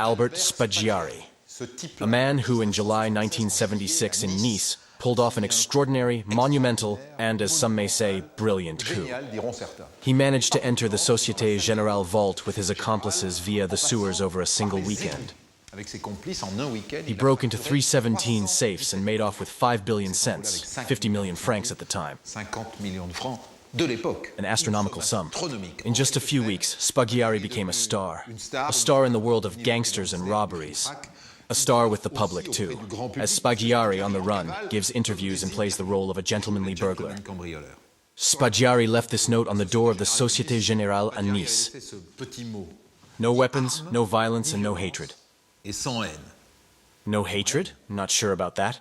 Albert Spaggiari, a man who in July 1976 in Nice pulled off an extraordinary, monumental, and, as some may say, brilliant coup. He managed to enter the Société Générale vault with his accomplices via the sewers over a single weekend. He broke into 317 safes and made off with 5 billion cents, 50 million francs at the time. An astronomical sum. In just a few weeks, Spaggiari became a star in the world of gangsters and robberies. A star with the public, too, as Spaggiari, on the run, gives interviews and plays the role of a gentlemanly burglar. Spaggiari left this note on the door of the Société Générale à Nice. No weapons, no violence, and no hatred. No hatred? Not sure about that.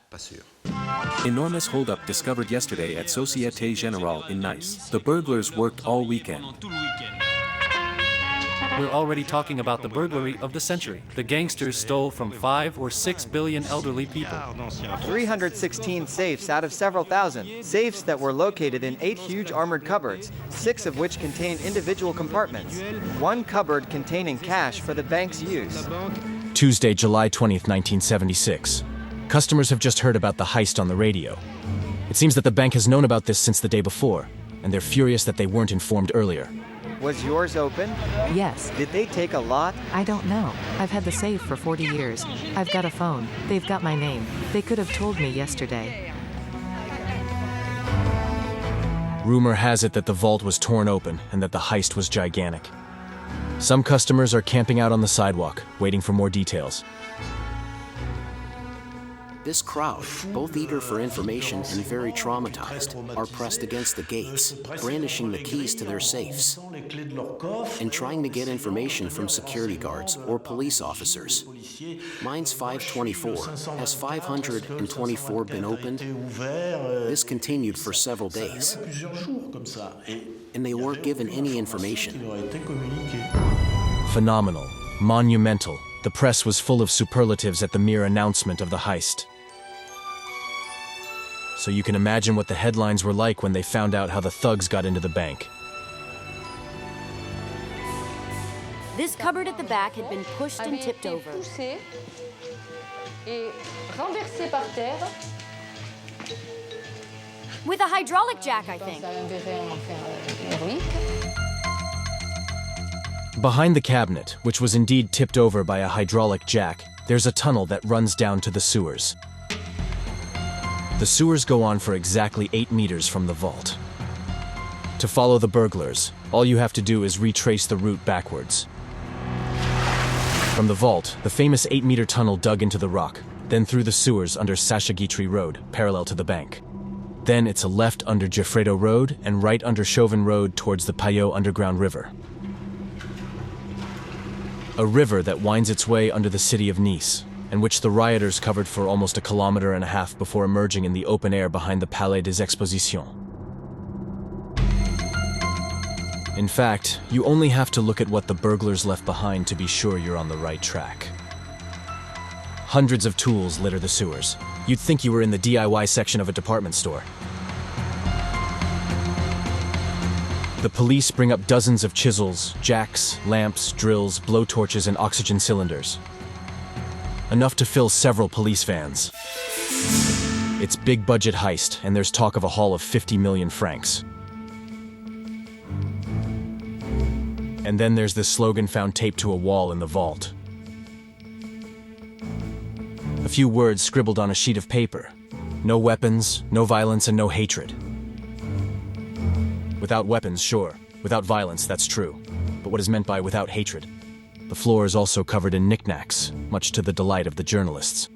Enormous holdup discovered yesterday at Société Générale in Nice. The burglars worked all weekend. We're already talking about the burglary of the century. The gangsters stole from 5 or 6 billion elderly people. 316 safes out of several thousand. Safes that were located in 8 huge armored cupboards, 6 of which contained individual compartments. One cupboard containing cash for the bank's use. Tuesday, July 20th, 1976. Customers have just heard about the heist on the radio. It seems that the bank has known about this since the day before, and they're furious that they weren't informed earlier. Was yours open? Yes. Did they take a lot? I don't know. I've had the safe for 40 years. I've got a phone. They've got my name. They could have told me yesterday. Rumor has it that the vault was torn open and that the heist was gigantic. Some customers are camping out on the sidewalk, waiting for more details. This crowd, both eager for information and very traumatized, are pressed against the gates, brandishing the keys to their safes, and trying to get information from security guards or police officers. Mine's 524. Has 524 been opened? This continued for several days, and they weren't given any information. Phenomenal. Monumental. The press was full of superlatives at the mere announcement of the heist. So you can imagine what the headlines were like when they found out how the thugs got into the bank. This cupboard at the back had been pushed and tipped over. With a hydraulic jack, I think. Behind the cabinet, which was indeed tipped over by a hydraulic jack, there's a tunnel that runs down to the sewers. The sewers go on for exactly 8 meters from the vault. To follow the burglars, all you have to do is retrace the route backwards. From the vault, the famous 8-meter tunnel dug into the rock, then through the sewers under Sacha Guitry Road, parallel to the bank. Then it's a left under Geffredo Road and right under Chauvin Road towards the Payot Underground River. A river that winds its way under the city of Nice, and which the rioters covered for almost 1.5 kilometers before emerging in the open air behind the Palais des Expositions. In fact, you only have to look at what the burglars left behind to be sure you're on the right track. Hundreds of tools litter the sewers. You'd think you were in the DIY section of a department store. The police bring up dozens of chisels, jacks, lamps, drills, blowtorches, and oxygen cylinders. Enough to fill several police vans. It's big budget heist, and there's talk of a haul of 50 million francs. And then there's this slogan found taped to a wall in the vault. A few words scribbled on a sheet of paper. No weapons, no violence, and no hatred. Without weapons, sure. Without violence, that's true. But what is meant by without hatred? The floor is also covered in knickknacks, much to the delight of the journalists.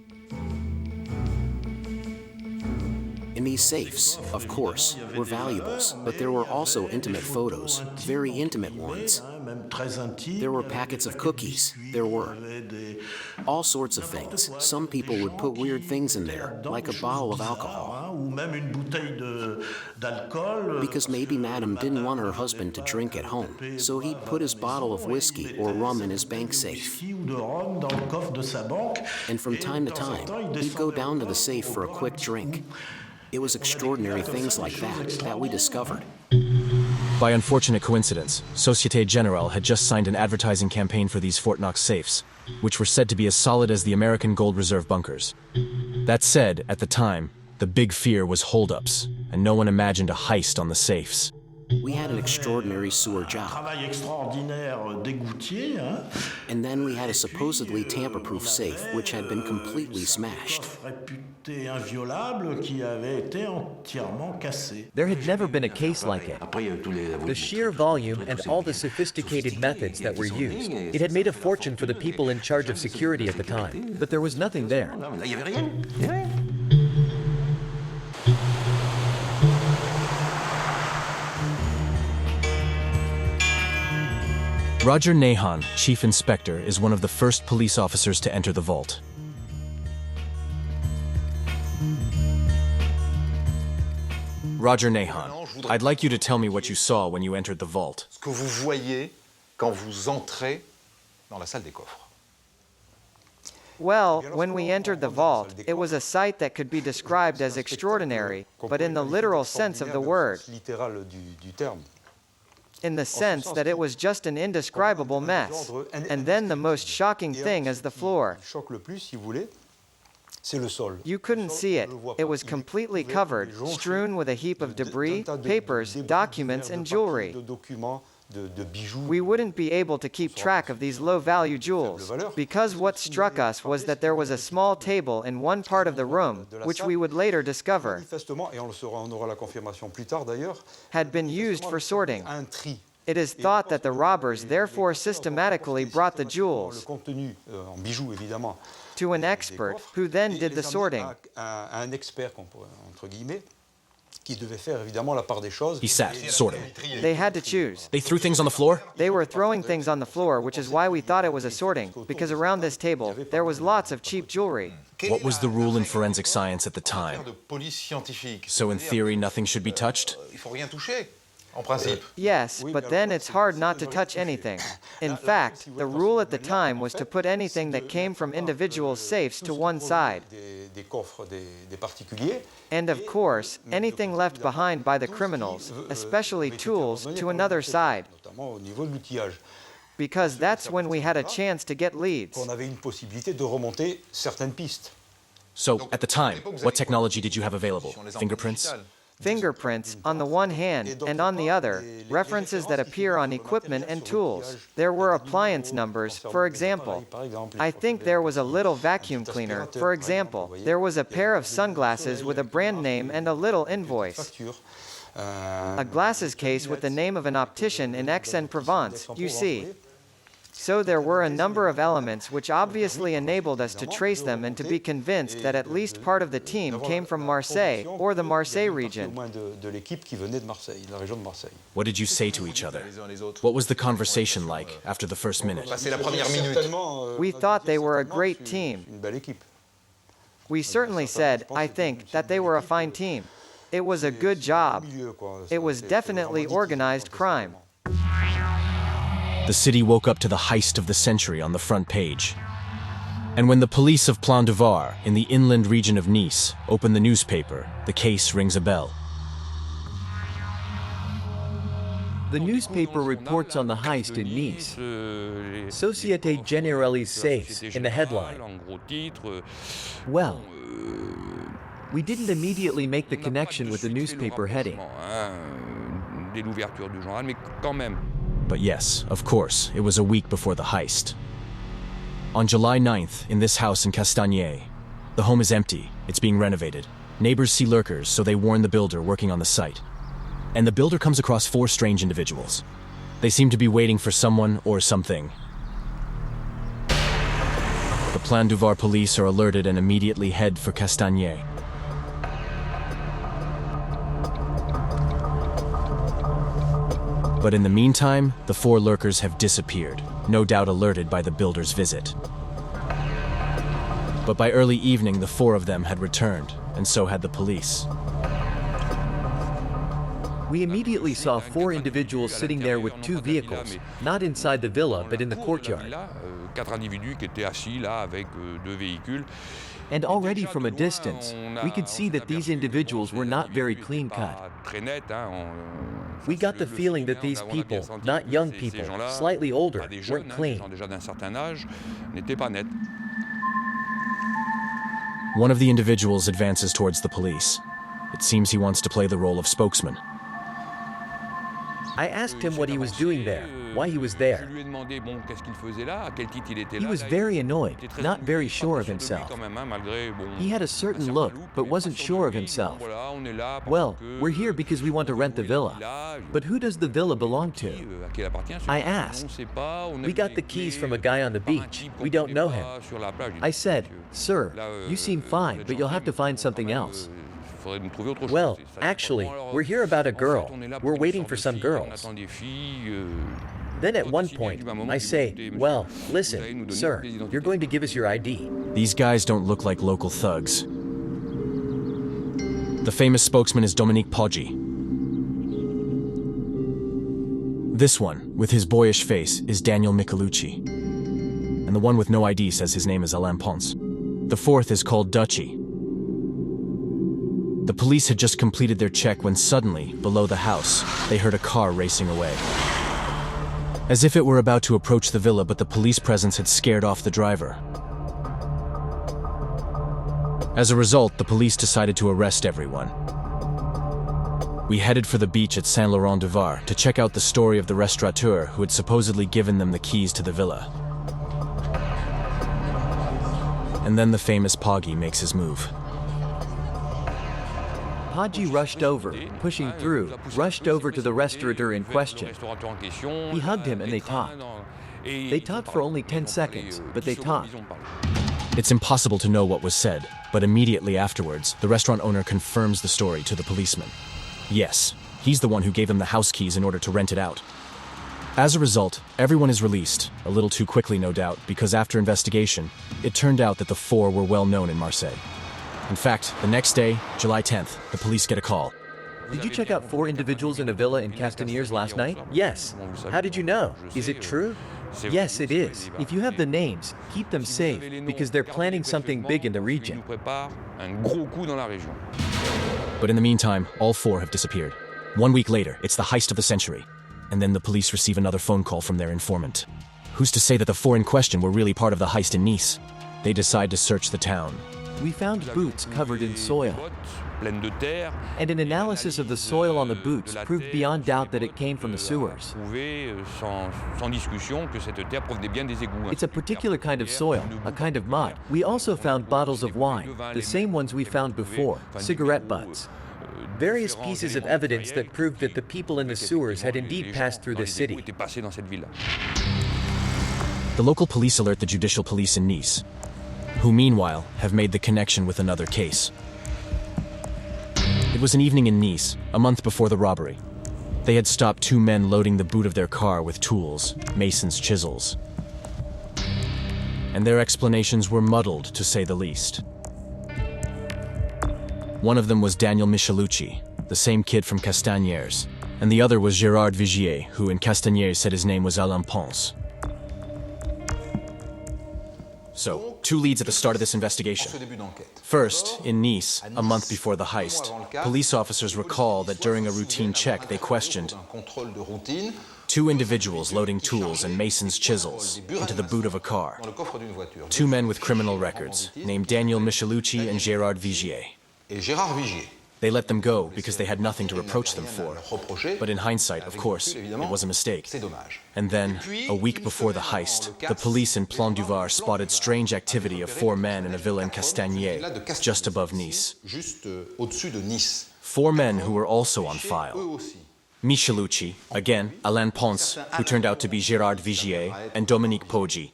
In these safes, of course, were valuables, but there were also intimate photos, very intimate ones. There were packets of cookies. There were all sorts of things. Some people would put weird things in there, like a bottle of alcohol. Because maybe Madame didn't want her husband to drink at home, so he'd put his bottle of whiskey or rum in his bank safe. And from time to time, he'd go down to the safe for a quick drink. It was extraordinary things like that we discovered. By unfortunate coincidence, Societe Generale had just signed an advertising campaign for these Fort Knox safes, which were said to be as solid as the American gold reserve bunkers. That said, at the time, the big fear was holdups, and no one imagined a heist on the safes. We had an extraordinary sewer job. Travail extraordinaire d'égoutier, hein? And then we had a supposedly tamper-proof safe, which had been completely smashed. Réputé inviolable qui avait été entièrement cassé. There had never been a case like it. The sheer volume and all the sophisticated methods that were used, it had made a fortune for the people in charge of security at the time. But there was nothing there. Roger Nahan, chief inspector, is one of the first police officers to enter the vault. Roger Nahan, I'd like you to tell me what you saw when you entered the vault. Ce que vous voyez quand vous entrez dans la salle des coffres. Well, when we entered the vault, it was a sight that could be described as extraordinary, but in the literal sense of the word. Littéral du terme. In the sense that it was just an indescribable mess. And then the most shocking thing is the floor. You couldn't see it. It was completely covered, strewn with a heap of debris, papers, documents, and jewelry. We wouldn't be able to keep track of these low-value jewels, because what struck us was that there was a small table in one part of the room, which we would later discover had been used for sorting. It is thought that the robbers therefore systematically brought the jewels to an expert, who then did the sorting. He sat, sorting. They had to choose. They threw things on the floor? They were throwing things on the floor, which is why we thought it was a sorting, because around this table, there was lots of cheap jewelry. What was the rule in forensic science at the time? So in theory, nothing should be touched? Yes, but then it's hard not to touch anything. In fact, the rule at the time was to put anything that came from individual safes to one side. And of course, anything left behind by the criminals, especially tools, to another side. Because that's when we had a chance to get leads. So, at the time, what technology did you have available? Fingerprints? Fingerprints, on the one hand, and on the other, references that appear on equipment and tools. There were appliance numbers, for example. I think there was a little vacuum cleaner, for example. There was a pair of sunglasses with a brand name and a little invoice. A glasses case with the name of an optician in Aix-en-Provence, you see. So there were a number of elements which obviously enabled us to trace them and to be convinced that at least part of the team came from Marseille or the Marseille region. What did you say to each other? What was the conversation like after the first minute? We thought they were a great team. We certainly said, I think, that they were a fine team. It was a good job. It was definitely organized crime. The city woke up to the heist of the century on the front page. And when the police of Plan du Var, in the inland region of Nice, open the newspaper, the case rings a bell. The newspaper reports on the heist in Nice. Societe Generale's safes in the headline. Well, we didn't immediately make the connection with the newspaper heading. But yes, of course, it was a week before the heist. On July 9th, in this house in Castagnet, the home is empty, it's being renovated. Neighbors see lurkers, so they warn the builder working on the site. And the builder comes across 4 strange individuals. They seem to be waiting for someone or something. The Plan du Var police are alerted and immediately head for Castagnet. But in the meantime, the 4 lurkers have disappeared, no doubt alerted by the builder's visit. But by early evening, the 4 of them had returned, and so had the police. We immediately saw 4 individuals sitting there with 2 vehicles, not inside the villa, but in the courtyard. 4 individus qui étaient assis là avec 2 véhicules And already from a distance, we could see that these individuals were not very clean-cut. We got the feeling that these people, not young people, slightly older, weren't clean. One of the individuals advances towards the police. It seems he wants to play the role of spokesman. I asked him what he was doing there, why he was there. He was very annoyed, not very sure of himself. He had a certain look, but wasn't sure of himself. Well, we're here because we want to rent the villa. But who does the villa belong to? I asked. We got the keys from a guy on the beach. We don't know him. I said, "Sir, you seem fine, but you'll have to find something else." Well, actually, we're here about a girl. We're waiting for some girls. Then at one point, I say, "Well, listen, sir, you're going to give us your ID." These guys don't look like local thugs. The famous spokesman is Dominique Poggi. This one, with his boyish face, is Daniel Michelucci. And the one with no ID says his name is Alain Ponce. The fourth is called Dutchy. The police had just completed their check when suddenly, below the house, they heard a car racing away. As if it were about to approach the villa, but the police presence had scared off the driver. As a result, the police decided to arrest everyone. We headed for the beach at Saint-Laurent-du-Var to check out the story of the restaurateur who had supposedly given them the keys to the villa. And then the famous Poggi makes his move. Poggi rushed over, pushing through, rushed over to the restaurateur in question. He hugged him and they talked. They talked for only 10 seconds, but they talked. It's impossible to know what was said, but immediately afterwards, the restaurant owner confirms the story to the policeman. Yes, he's the one who gave him the house keys in order to rent it out. As a result, everyone is released, a little too quickly no doubt, because after investigation, it turned out that the four were well known in Marseille. In fact, the next day, July 10th, the police get a call. Did you check out 4 individuals in a villa in Castaniers last night? Yes. How did you know? Is it true? Yes, it is. If you have the names, keep them safe, because they're planning something big in the region. But in the meantime, all 4 have disappeared. 1 week later, it's the heist of the century. And then the police receive another phone call from their informant. Who's to say that the 4 in question were really part of the heist in Nice? They decide to search the town. We found boots covered in soil. And an analysis of the soil on the boots proved beyond doubt that it came from the sewers. It's a particular kind of soil, a kind of mud. We also found bottles of wine, the same ones we found before, cigarette butts. Various pieces of evidence that proved that the people in the sewers had indeed passed through the city. The local police alert the judicial police in Nice, who meanwhile have made the connection with another case. It was an evening in Nice, a month before the robbery. They had stopped 2 men loading the boot of their car with tools, mason's chisels. And their explanations were muddled, to say the least. One of them was Daniel Michelucci, the same kid from Castaniers, and the other was Gérard Vigier, who in Castaniers said his name was Alain Ponce. So, 2 leads at the start of this investigation. First, in Nice, a month before the heist, police officers recall that during a routine check they questioned 2 individuals loading tools and mason's chisels into the boot of a car. 2 men with criminal records, named Daniel Michelucci and Gérard Vigier. They let them go because they had nothing to reproach them for. But in hindsight, of course, it was a mistake. And then, a week before the heist, the police in Plan du Var spotted strange activity of 4 men in a villa in Castaniers, just above Nice. 4 men who were also on file. Michelucci, again, Alain Ponce, who turned out to be Gérard Vigier, and Dominique Poggi.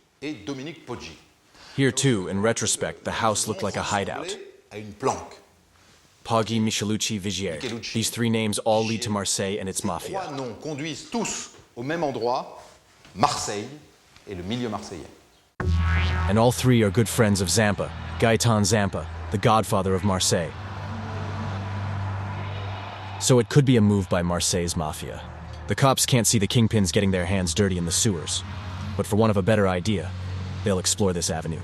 Here too, in retrospect, the house looked like a hideout. Poggi, Michelucci, Vigier. These 3 names all lead to Marseille and its mafia. And all 3 are good friends of Zampa, Gaëtan Zampa, the godfather of Marseille. So it could be a move by Marseille's mafia. The cops can't see the kingpins getting their hands dirty in the sewers. But for want of a better idea, they'll explore this avenue.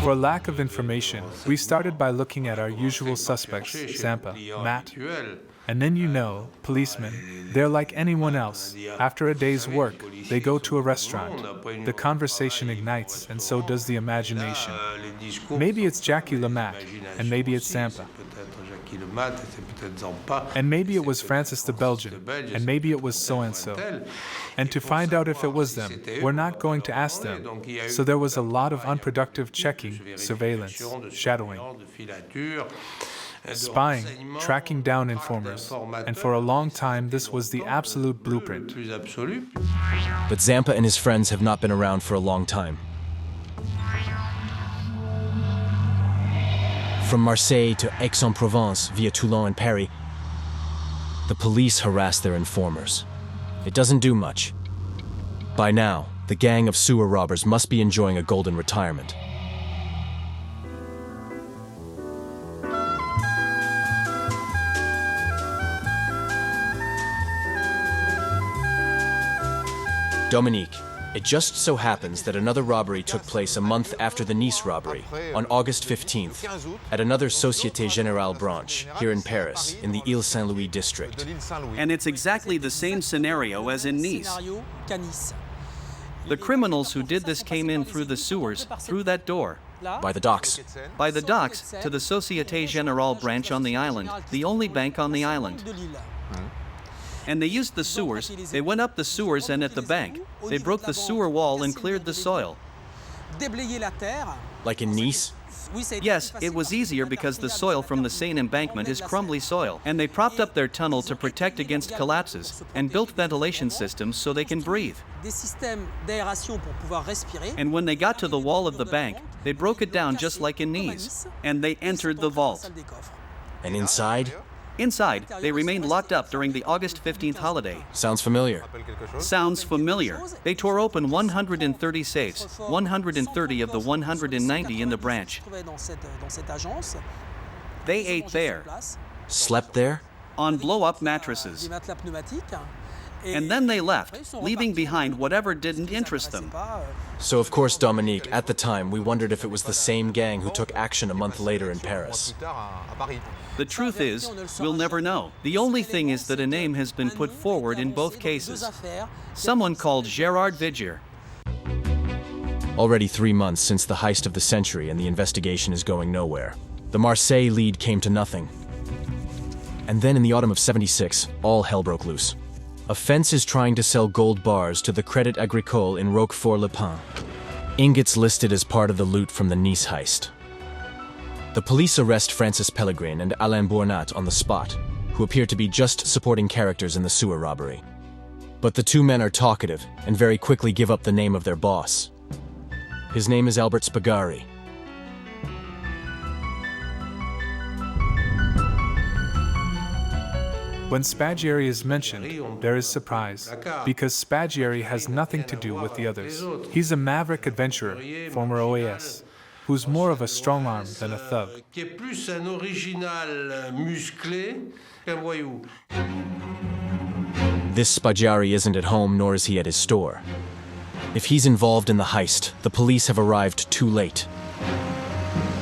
For lack of information, we started by looking at our usual suspects, Zampa, Matt, and then policemen, they're like anyone else. After a day's work, they go to a restaurant. The conversation ignites, and so does the imagination. Maybe it's Jackie Lamat, and maybe it's Zampa. And maybe it was Francis the Belgian, and maybe it was so-and-so. And to find out if it was them, we're not going to ask them. So there was a lot of unproductive checking, surveillance, shadowing, spying, tracking down informers, and for a long time this was the absolute blueprint. But Zampa and his friends have not been around for a long time. From Marseille to Aix-en-Provence via Toulon and Paris, the police harass their informers. It doesn't do much. By now, the gang of sewer robbers must be enjoying a golden retirement. Dominique, it just so happens that another robbery took place a month after the Nice robbery, on August 15th, at another Société Générale branch here in Paris, in the Ile Saint-Louis district. And it's exactly the same scenario as in Nice. The criminals who did this came in through the sewers, through that door. By the docks. By the docks to the Société Générale branch on the island, the only bank on the island. And they used the sewers, they went up the sewers and at the bank. They broke the sewer wall and cleared the soil. Like in Nice? Yes, it was easier because the soil from the Seine embankment is crumbly soil, and they propped up their tunnel to protect against collapses, and built ventilation systems so they can breathe. And when they got to the wall of the bank, they broke it down just like in Nice, and they entered the vault. And inside? Inside, they remained locked up during the August 15th holiday. Sounds familiar. Sounds familiar. They tore open 130 safes, 130 of the 190 in the branch. They ate there. Slept there? On blow-up mattresses. And then they left, leaving behind whatever didn't interest them. So of course, Dominique, at the time, we wondered if it was the same gang who took action a month later in Paris. The truth is, we'll never know. The only thing is that a name has been put forward in both cases. Someone called Gérard Vigier. Already 3 months since the heist of the century and the investigation is going nowhere. The Marseille lead came to nothing. And then in the autumn of '76, all hell broke loose. A fence is trying to sell gold bars to the Crédit Agricole in Roquefort-le-Pin. Ingots listed as part of the loot from the Nice heist. The police arrest Francis Pellegrin and Alain Bournat on the spot, who appear to be just supporting characters in the sewer robbery. But the two men are talkative and very quickly give up the name of their boss. His name is Albert Spagari. When Spaghieri is mentioned, there is surprise, because Spaghieri has nothing to do with the others. He's a maverick adventurer, former OAS, who's more of a strong arm than a thug. This Spaghieri isn't at home, nor is he at his store. If he's involved in the heist, the police have arrived too late.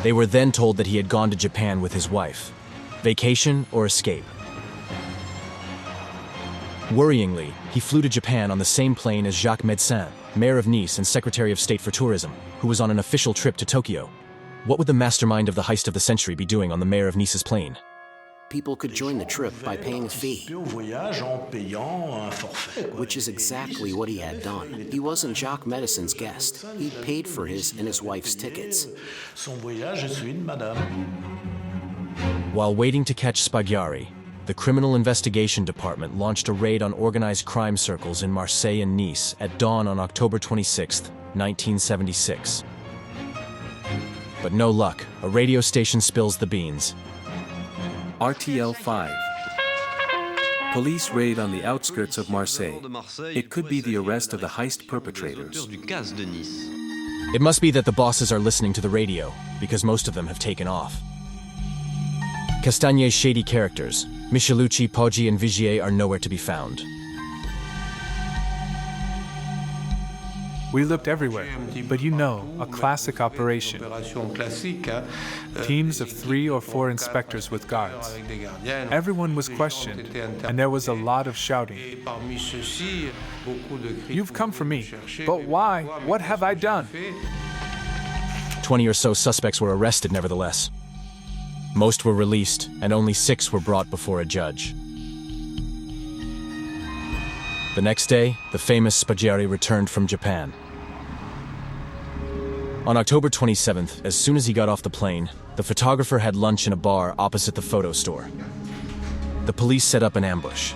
They were then told that he had gone to Japan with his wife. Vacation or escape. Worryingly, he flew to Japan on the same plane as Jacques Médecin, mayor of Nice and Secretary of State for Tourism, who was on an official trip to Tokyo. What would the mastermind of the heist of the century be doing on the mayor of Nice's plane? People could join the trip by paying a fee, which is exactly what he had done. He wasn't Jacques Médecin's guest. He paid for his and his wife's tickets. While waiting to catch Spaghieri, the Criminal Investigation Department launched a raid on organized crime circles in Marseille and Nice at dawn on October 26, 1976. But no luck, a radio station spills the beans. RTL 5. Police raid on the outskirts of Marseille. It could be the arrest of the heist perpetrators. It must be that the bosses are listening to the radio, because most of them have taken off. Castagne's shady characters, Michelucci, Poggi, and Vigier are nowhere to be found. We looked everywhere, but you know, a classic operation. Teams of 3 or 4 inspectors with guards. Everyone was questioned, and there was a lot of shouting. You've come for me, but why? What have I done? 20 or so suspects were arrested nevertheless. Most were released, and only 6 were brought before a judge. The next day, the famous Spaggiari returned from Japan. On October 27th, as soon as he got off the plane, the photographer had lunch in a bar opposite the photo store. The police set up an ambush.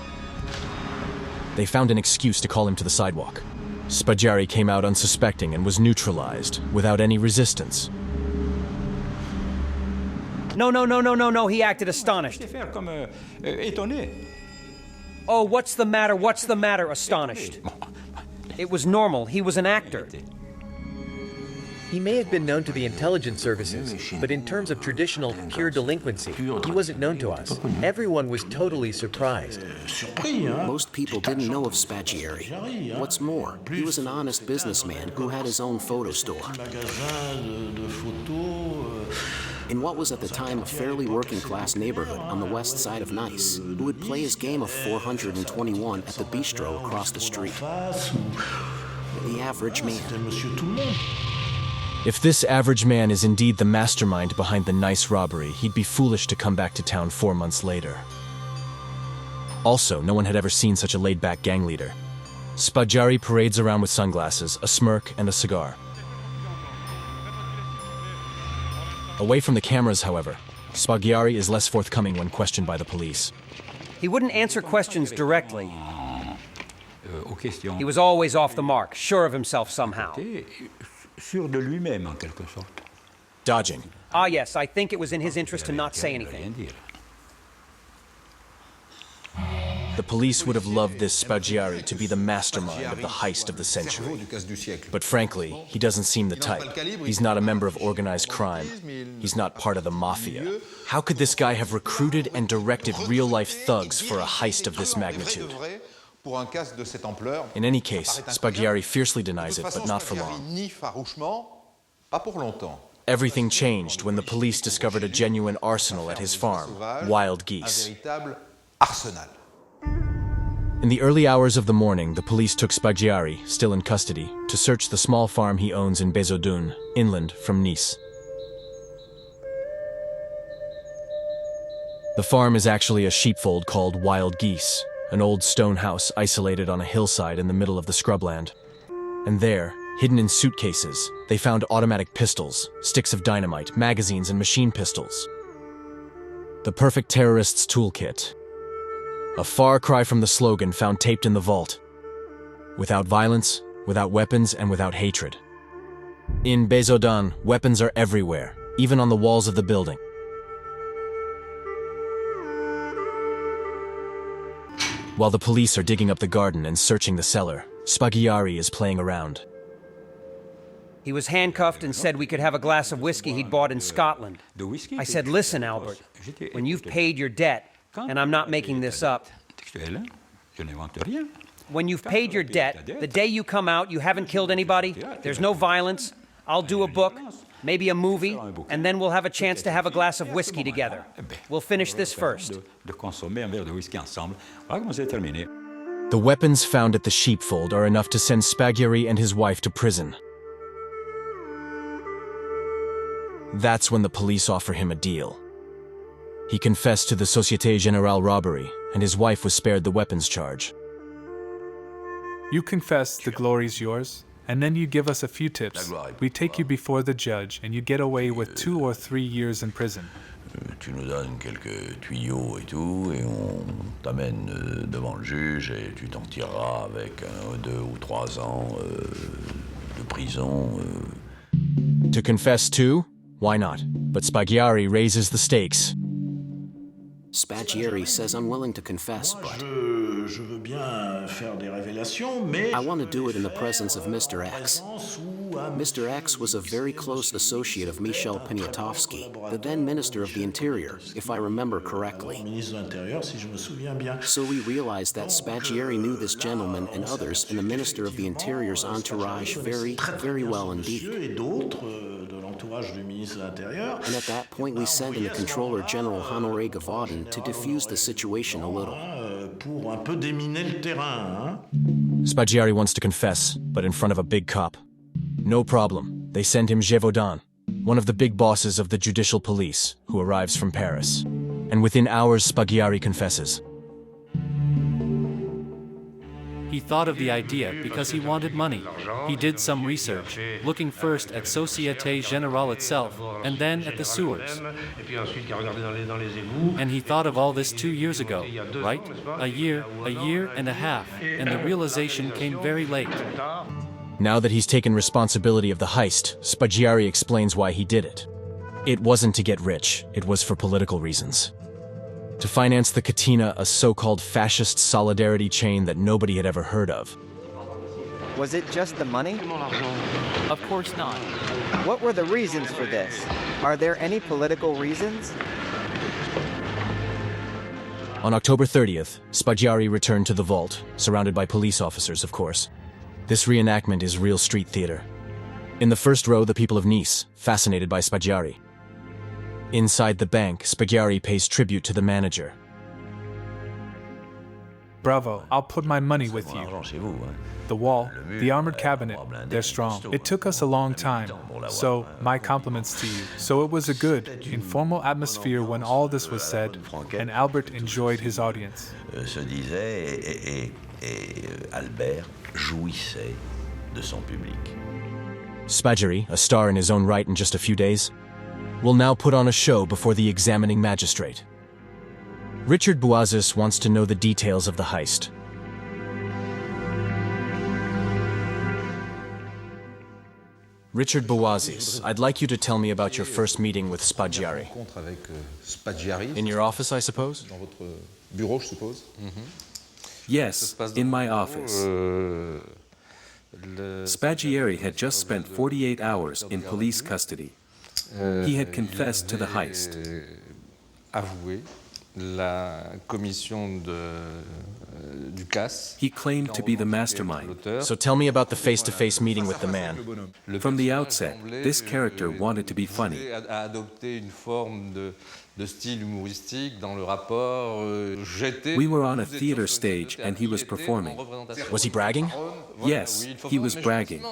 They found an excuse to call him to the sidewalk. Spaggiari came out unsuspecting and was neutralized, without any resistance. No, he acted astonished. Oh, what's the matter, astonished? It was normal, he was an actor. He may have been known to the intelligence services, but in terms of traditional pure delinquency, he wasn't known to us. Everyone was totally surprised. Most people didn't know of Spaggiari. What's more, he was an honest businessman who had his own photo store. In what was at the time a fairly working-class neighborhood on the west side of Nice, who would play his game of 421 at the bistro across the street. The average man. If this average man is indeed the mastermind behind the Nice robbery, he'd be foolish to come back to town 4 months later. Also, no one had ever seen such a laid-back gang leader. Spaggiari parades around with sunglasses, a smirk, and a cigar. Away from the cameras, however, Spaggiari is less forthcoming when questioned by the police. He wouldn't answer questions directly. He was always off the mark, sure of himself somehow. Dodging. Ah, yes, I think it was in his interest to not say anything. The police would have loved this Spaggiari to be the mastermind of the heist of the century. But frankly, he doesn't seem the type. He's not a member of organized crime. He's not part of the mafia. How could this guy have recruited and directed real-life thugs for a heist of this magnitude? In any case, Spaggiari fiercely denies it, but not for long. Everything changed when the police discovered a genuine arsenal at his farm, Wild Geese. In the early hours of the morning, the police took Spaggiari, still in custody, to search the small farm he owns in Bézoudun, inland from Nice. The farm is actually a sheepfold called Wild Geese, an old stone house isolated on a hillside in the middle of the scrubland. And there, hidden in suitcases, they found automatic pistols, sticks of dynamite, magazines, and machine pistols. The perfect terrorist's toolkit. A far cry from the slogan found taped in the vault. Without violence, without weapons, and without hatred. In Bézoudun, weapons are everywhere, even on the walls of the building. While the police are digging up the garden and searching the cellar, Spaggiari is playing around. He was handcuffed and said we could have a glass of whiskey he'd bought in Scotland. I said, listen, Albert, when you've paid your debt, and I'm not making this up, when you've paid your debt, the day you come out, you haven't killed anybody, there's no violence, I'll do a book, maybe a movie, and then we'll have a chance to have a glass of whiskey together. We'll finish this first. The weapons found at the sheepfold are enough to send Spaggiari and his wife to prison. That's when the police offer him a deal. He confessed to the Société Générale robbery, and his wife was spared the weapons charge. You confess, the glory's yours, and then you give us a few tips. We take you before the judge, and you get away with 2 or 3 years in prison. Tu nous donnes quelques tuyaux et tout, et on t'amène devant le juge, et tu t'en tireras avec 1, 2 ou 3 ans de prison. To confess too? Why not? But Spaggiari raises the stakes. Spaggiari says unwilling to confess, but Je veux bien faire des révélations, mais I want to do it in the presence of Mr. X. Mr. X was a very close associate of Michel Poniatowski, the then Minister of the Interior, if I remember correctly. So we realized that Spaghieri knew this gentleman and others in the Minister of the Interior's entourage very, very well indeed. And at that point we sent in the Controller General Honoré Gavaudin to defuse the situation a little. Spaghieri wants to confess, but in front of a big cop. No problem. They send him Gévaudan, one of the big bosses of the judicial police, who arrives from Paris. And within hours, Spaghieri confesses. He thought of the idea because he wanted money. He did some research, looking first at Société Générale itself, and then at the sewers. And he thought of all this 2 years ago, right? A year and a half, and the realization came very late. Now that he's taken responsibility of the heist, Spaghieri explains why he did it. It wasn't to get rich, it was for political reasons. To finance the Catena, a so-called fascist solidarity chain that nobody had ever heard of. Was it just the money? Of course not. What were the reasons for this? Are there any political reasons? On October 30th, Spaghieri returned to the vault, surrounded by police officers, of course. This reenactment is real street theater. In the first row, the people of Nice, fascinated by Spaghieri. Inside the bank, Spaghieri pays tribute to the manager. Bravo, I'll put my money with you. The wall, the armored cabinet, they're strong. It took us a long time, so my compliments to you. So it was a good, informal atmosphere when all this was said, and Albert enjoyed his audience. Se disait et Albert jouissait de son public. Spaghieri, a star in his own right in just a few days, will now put on a show before the examining magistrate. Richard Boazis wants to know the details of the heist. Richard Boazis, I'd like you to tell me about your first meeting with Spaghieri. In your office, I suppose? Yes, in my office. Spaghieri had just spent 48 hours in police custody. He had confessed to the heist. He claimed to be the mastermind. So tell me about the face-to-face meeting with the man. From the outset, this character wanted to be funny. We were on a theater stage and he was performing. Was he bragging? Yes, he was bragging.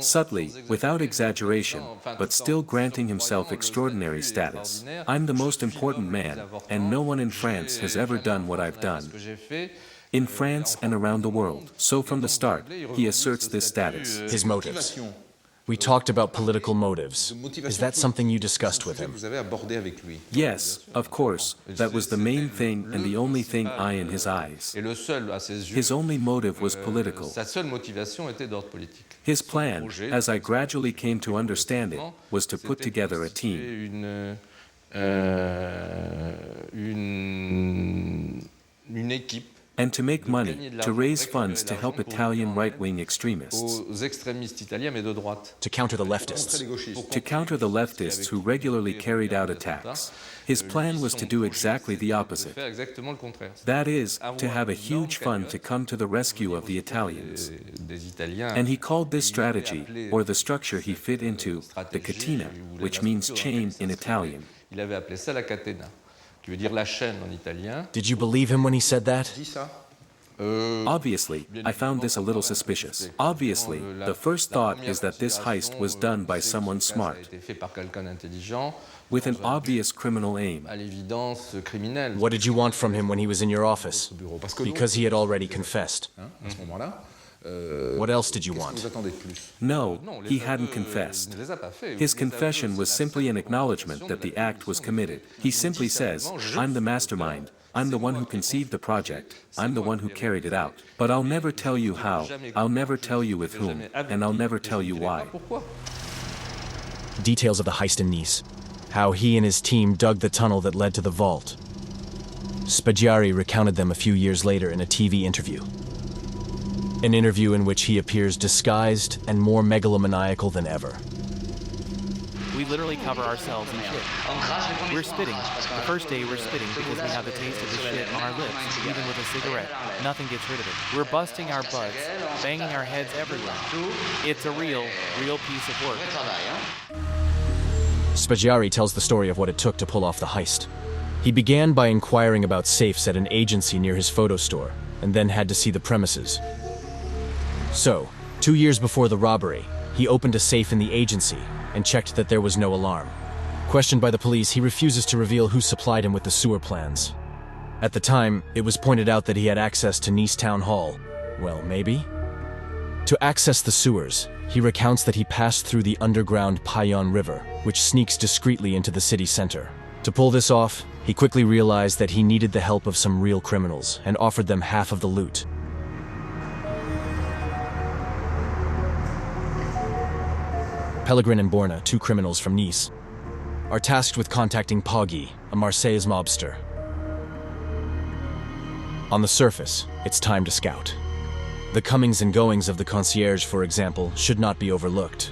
Subtly, without exaggeration, but still granting himself extraordinary status. I'm the most important man, and no one in France has ever done what I've done. In France and around the world. So from the start, he asserts this status. His motives. We talked about political motives. Is that something you discussed with him? Yes, of course. That was the main thing and the only thing eye in his eyes. His only motive was political. His plan, as I gradually came to understand it, was to put together a team. And to make money, to raise funds to help Italian right-wing extremists. To counter the leftists. To counter the leftists who regularly carried out attacks. His plan was to do exactly the opposite. That is, to have a huge fund to come to the rescue of the Italians. And he called this strategy, or the structure he fit into, the catena, which means chain in Italian. Did you believe him when he said that? Obviously, I found this a little suspicious. Obviously, the first thought is that this heist was done by someone smart, with an obvious criminal aim. What did you want from him when he was in your office? Because he had already confessed. What else did you want? No, he hadn't confessed. His confession was simply an acknowledgement that the act was committed. He simply says, I'm the mastermind, I'm the one who conceived the project, I'm the one who carried it out. But I'll never tell you how, I'll never tell you with whom, and I'll never tell you why. Details of the heist in Nice. How he and his team dug the tunnel that led to the vault. Spaghieri recounted them a few years later in a TV interview. An interview in which he appears disguised and more megalomaniacal than ever. We literally cover ourselves in shit. We're spitting. The first day we're spitting because we have the taste of the shit on our lips, even with a cigarette. Nothing gets rid of it. We're busting our butts, banging our heads everywhere. It's a real piece of work. Spaggiari tells the story of what it took to pull off the heist. He began by inquiring about safes at an agency near his photo store, and then had to see the premises. So, 2 years before the robbery, he opened a safe in the agency and checked that there was no alarm. Questioned by the police, he refuses to reveal who supplied him with the sewer plans. At the time, it was pointed out that he had access to Nice Town Hall. Well, maybe? To access the sewers, he recounts that he passed through the underground Paillon River, which sneaks discreetly into the city center. To pull this off, he quickly realized that he needed the help of some real criminals and offered them half of the loot. Pellegrin and Borna, 2 criminals from Nice, are tasked with contacting Poggi, a Marseilles mobster. On the surface, it's time to scout. The comings and goings of the concierge, for example, should not be overlooked.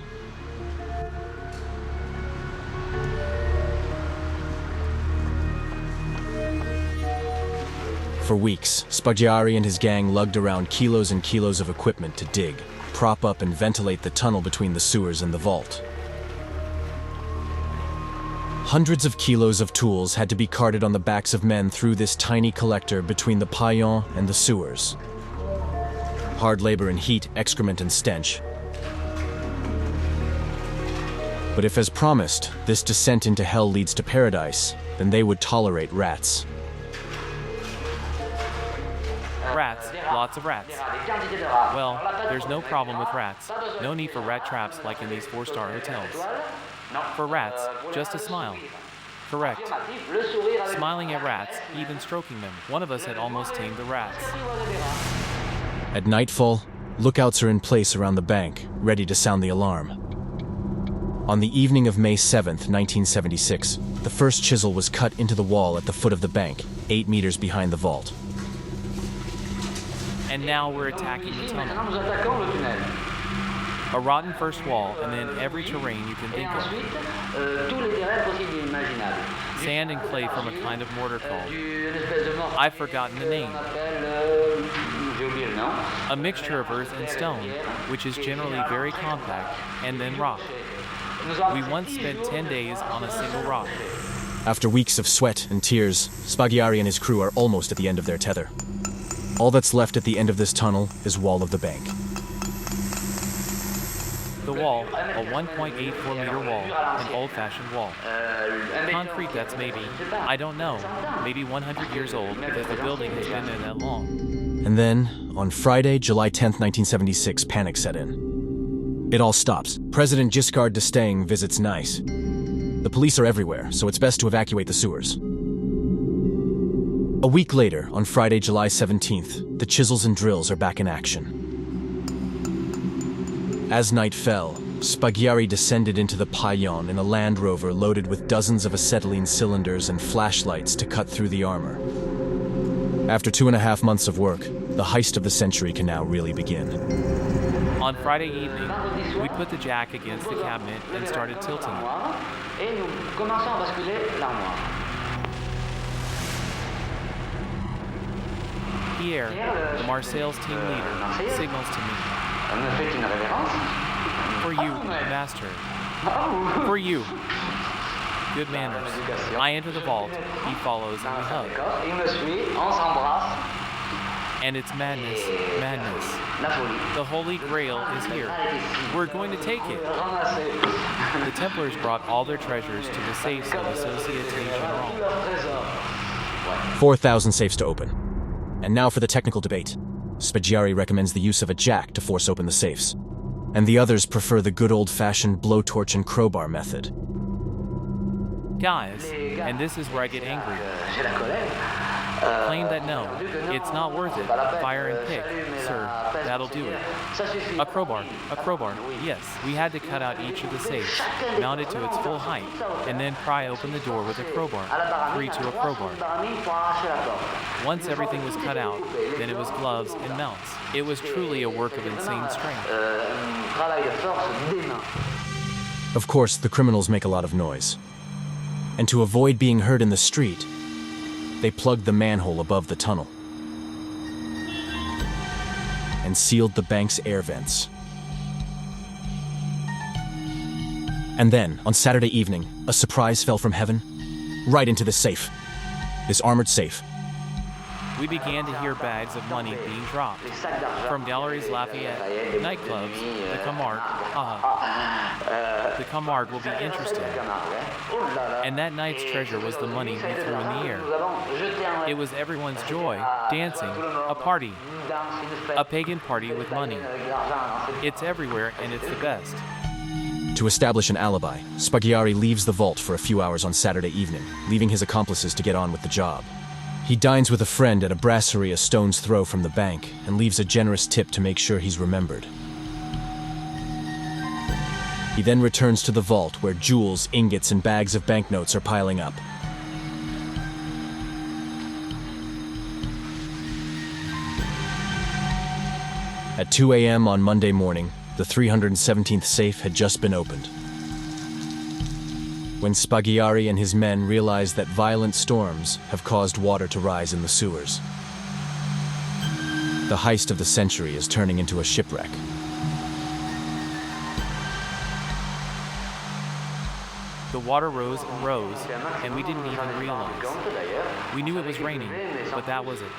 For weeks, Spaggiari and his gang lugged around kilos and kilos of equipment to dig, prop up and ventilate the tunnel between the sewers and the vault. Hundreds of kilos of tools had to be carted on the backs of men through this tiny collector between the Paillon and the sewers. Hard labor in heat, excrement, and stench. But if, as promised, this descent into hell leads to paradise, then they would tolerate rats. Rats, lots of rats. Well, there's no problem with rats. No need for rat traps like in these 4-star hotels. For rats, just a smile. Correct. Smiling at rats, even stroking them. One of us had almost tamed the rats. At nightfall, lookouts are in place around the bank, ready to sound the alarm. On the evening of May 7th, 1976, the first chisel was cut into the wall at the foot of the bank, 8 meters behind the vault. And now we're attacking the tunnel. A rotten first wall, and then every terrain you can think of. Sand and clay from a kind of mortar called, I've forgotten the name. A mixture of earth and stone, which is generally very compact, and then rock. We once spent 10 days on a single rock. After weeks of sweat and tears, Spaggiari and his crew are almost at the end of their tether. All that's left at the end of this tunnel is wall of the bank. The wall, a 1.84 meter wall, an old-fashioned wall. Concrete that's maybe, I don't know, maybe 100 years old because the building has been there that long. And then, on Friday, July 10th, 1976, panic set in. It all stops. President Giscard d'Estaing visits Nice. The police are everywhere, so it's best to evacuate the sewers. A week later, on Friday, July 17th, the chisels and drills are back in action. As night fell, Spaggiari descended into the Paillon in a Land Rover loaded with dozens of acetylene cylinders and flashlights to cut through the armor. After 2.5 months of work, the heist of the century can now really begin. On Friday evening, we put the jack against the cabinet and started tilting it. Pierre, the Marseilles team leader, signals to me. For you, master. For you. Good manners. I enter the vault, he follows, and we hug. And it's madness, madness. The Holy Grail is here. We're going to take it. The Templars brought all their treasures to the safes of the Société Générale. 4,000 safes to open. And now for the technical debate. Spaggiari recommends the use of a jack to force open the safes, and the others prefer the good old-fashioned blowtorch and crowbar method. Guys, and this is where I get angry, claim that no, it's not worth it. Fire and pick, sir, that'll do it. A crowbar, yes. We had to cut out each of the safes, mount it to its full height, and then pry open the door with a crowbar. 3 to a crowbar. Once everything was cut out, then it was gloves and melts. It was truly a work of insane strength. Of course, the criminals make a lot of noise. And to avoid being heard in the street, they plugged the manhole above the tunnel and sealed the bank's air vents. And then, on Saturday evening, a surprise fell from heaven, right into the safe. This armored safe. We began to hear bags of money being dropped. From Galeries Lafayette, nightclubs, the Camargue, the Camargue will be interested. And that night's treasure was the money we threw in the air. It was everyone's joy, dancing, a party. A pagan party with money. It's everywhere and it's the best. To establish an alibi, Spaghiari leaves the vault for a few hours on Saturday evening, leaving his accomplices to get on with the job. He dines with a friend at a brasserie a stone's throw from the bank and leaves a generous tip to make sure he's remembered. He then returns to the vault where jewels, ingots, and bags of banknotes are piling up. At 2 a.m. on Monday morning, the 317th safe had just been opened. When Spaghiari and his men realize that violent storms have caused water to rise in the sewers. The heist of the century is turning into a shipwreck. The water rose and rose, and we didn't even realize. We knew it was raining, but that was it.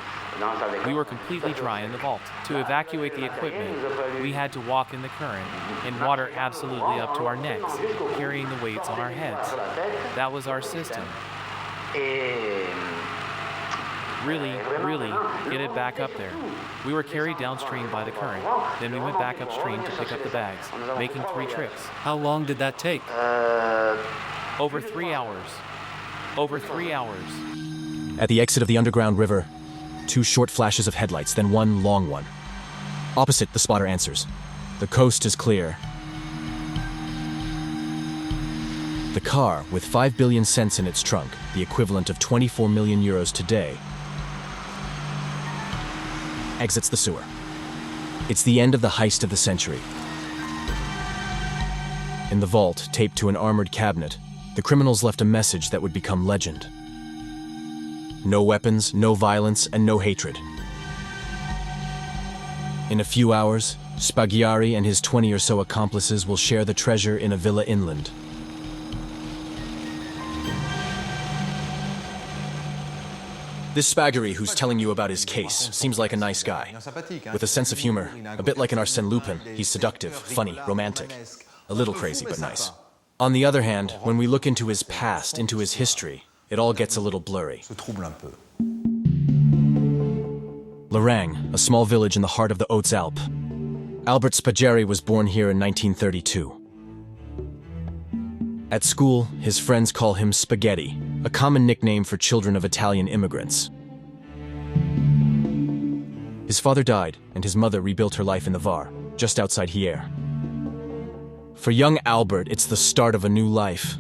We were completely dry in the vault. To evacuate the equipment, we had to walk in the current, in water absolutely up to our necks, carrying the weights on our heads. That was our system. Really, get it back up there. We were carried downstream by the current. Then we went back upstream to pick up the bags, making 3 trips. How long did that take? Over 3 hours. Over 3 hours. At the exit of the underground river, 2 short flashes of headlights, then 1 long one. Opposite, the spotter answers. The coast is clear. The car, with 5 billion cents in its trunk, the equivalent of 24 million euros today, exits the sewer. It's the end of the heist of the century. In the vault, taped to an armored cabinet, the criminals left a message that would become legend. No weapons, no violence, and no hatred. In a few hours, Spaghiari and his 20 or so accomplices will share the treasure in a villa inland. This Spaghiari who's telling you about his case seems like a nice guy. With a sense of humor, a bit like an Arsène Lupin, he's seductive, funny, romantic. A little crazy, but nice. On the other hand, when we look into his past, into his history, it all gets a little blurry. Lorang, a small village in the heart of the Hautes-Alpes. Albert Spaghiari was born here in 1932. At school, his friends call him Spaghetti, a common nickname for children of Italian immigrants. His father died, and his mother rebuilt her life in the Var, just outside Hyères. For young Albert, it's the start of a new life.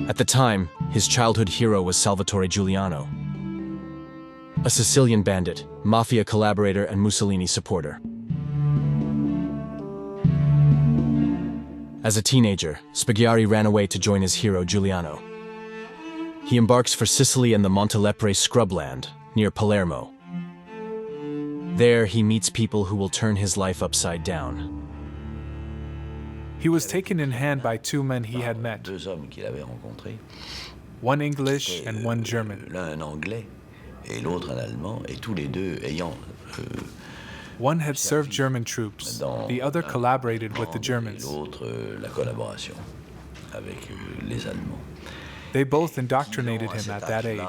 At the time, his childhood hero was Salvatore Giuliano, a Sicilian bandit, mafia collaborator, and Mussolini supporter. As a teenager, Spaghiari ran away to join his hero Giuliano. He embarks for Sicily and the Montelepre scrubland, near Palermo. There, he meets people who will turn his life upside down. He was taken in hand by 2 men he had met. One English and one German. One had served German troops, the other collaborated with the Germans. They both indoctrinated him at that age.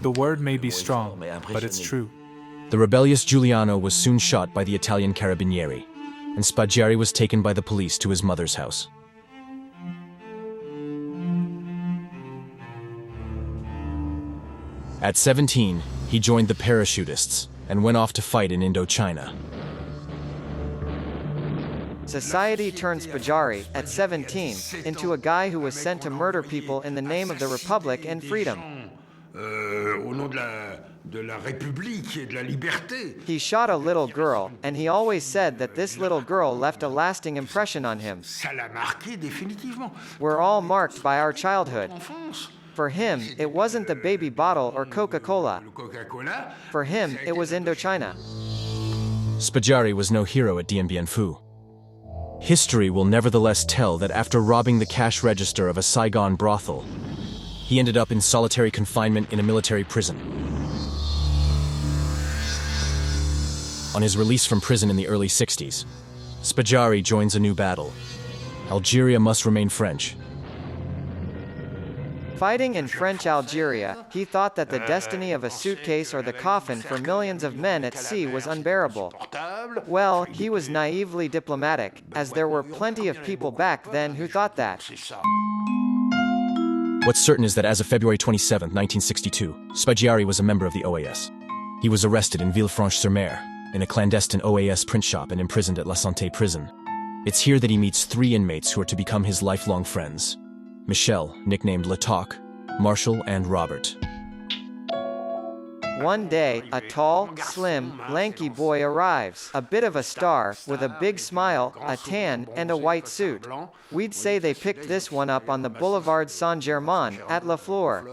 The word may be strong, but it's true. The rebellious Giuliano was soon shot by the Italian Carabinieri, and Spaghiari was taken by the police to his mother's house. At 17, he joined the parachutists and went off to fight in Indochina. society turned Spaggiari, at 17, into a guy who was sent to murder people in the name of the Republic and freedom. He shot a little girl, and he always said that this little girl left a lasting impression on him. We're all marked by our childhood. For him, it wasn't the baby bottle or Coca-Cola. For him, it was Indochina. Spaggiari was no hero at Dien Bien Phu. History will nevertheless tell that after robbing the cash register of a Saigon brothel, he ended up in solitary confinement in a military prison. On his release from prison in the early 60s, Spaggiari joins a new battle. Algeria must remain French. Fighting in French Algeria, he thought that the destiny of a suitcase or the coffin for millions of men at sea was unbearable. Well, he was naively diplomatic, as there were plenty of people back then who thought that. What's certain is that as of February 27, 1962, Spaggiari was a member of the OAS. He was arrested in Villefranche-sur-Mer, in a clandestine OAS print shop and imprisoned at La Santé prison. It's here that he meets 3 inmates who are to become his lifelong friends: Michel, nicknamed Letok, Marshall, and Robert. One day, a tall, slim, lanky boy arrives, a bit of a star, with a big smile, a tan, and a white suit. We'd say they picked this one up on the Boulevard Saint-Germain, at La Fleur.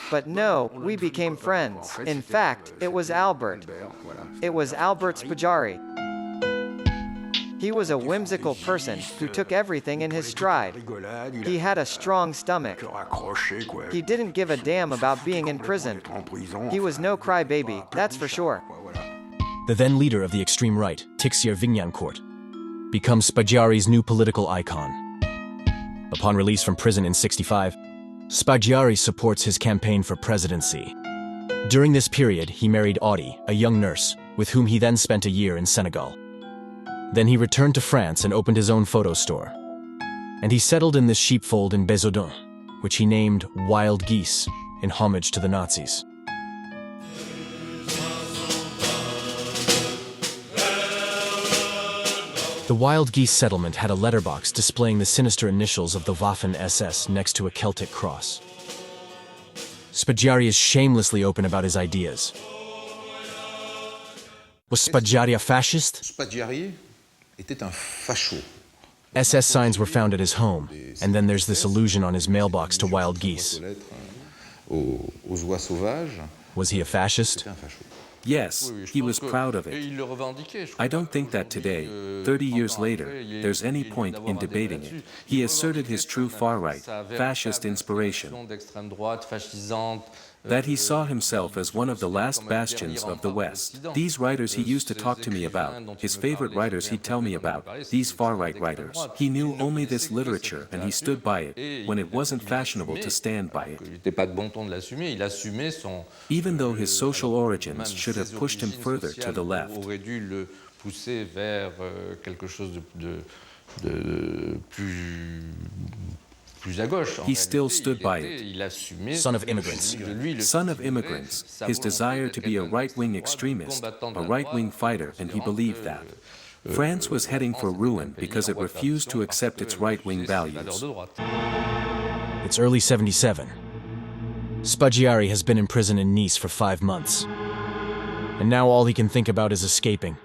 But no, we became friends. In fact, it was Albert. It was Albert Spaggiari. He was a whimsical person who took everything in his stride. He had a strong stomach. He didn't give a damn about being in prison. He was no crybaby, that's for sure. The then leader of the extreme right, Tixier Vignancourt, becomes Spaggiari's new political icon. Upon release from prison in '65, Spaggiari supports his campaign for presidency. During this period, he married Audie, a young nurse, with whom he then spent a year in Senegal. Then he returned to France and opened his own photo store. And he settled in this sheepfold in Bézourdon, which he named Wild Geese, in homage to the Nazis. The Wild Geese settlement had a letterbox displaying the sinister initials of the Waffen-SS next to a Celtic cross. Spaggiari is shamelessly open about his ideas. Was Spaggiari a fascist? Spaggiari était un facho. SS signs were found at his home, and then there's this allusion on his mailbox to wild geese. Was he a fascist? Yes, he was proud of it. I don't think that today, 30 years later, there's any point in debating it. He asserted his true far-right, fascist inspiration, that he saw himself as one of the last bastions of the West. These writers he used to talk to me about, his favorite writers he'd tell me about, these far-right writers. He knew only this literature and he stood by it when it wasn't fashionable to stand by it. Even though his social origins should have pushed him further to the left. He still stood by it. Son of immigrants. Son of immigrants, his desire to be a right-wing extremist, a right-wing fighter, and he believed that. France was heading for ruin because it refused to accept its right-wing values. It's early '77. Spaggiari has been in prison in Nice for 5 months. And now all he can think about is escaping.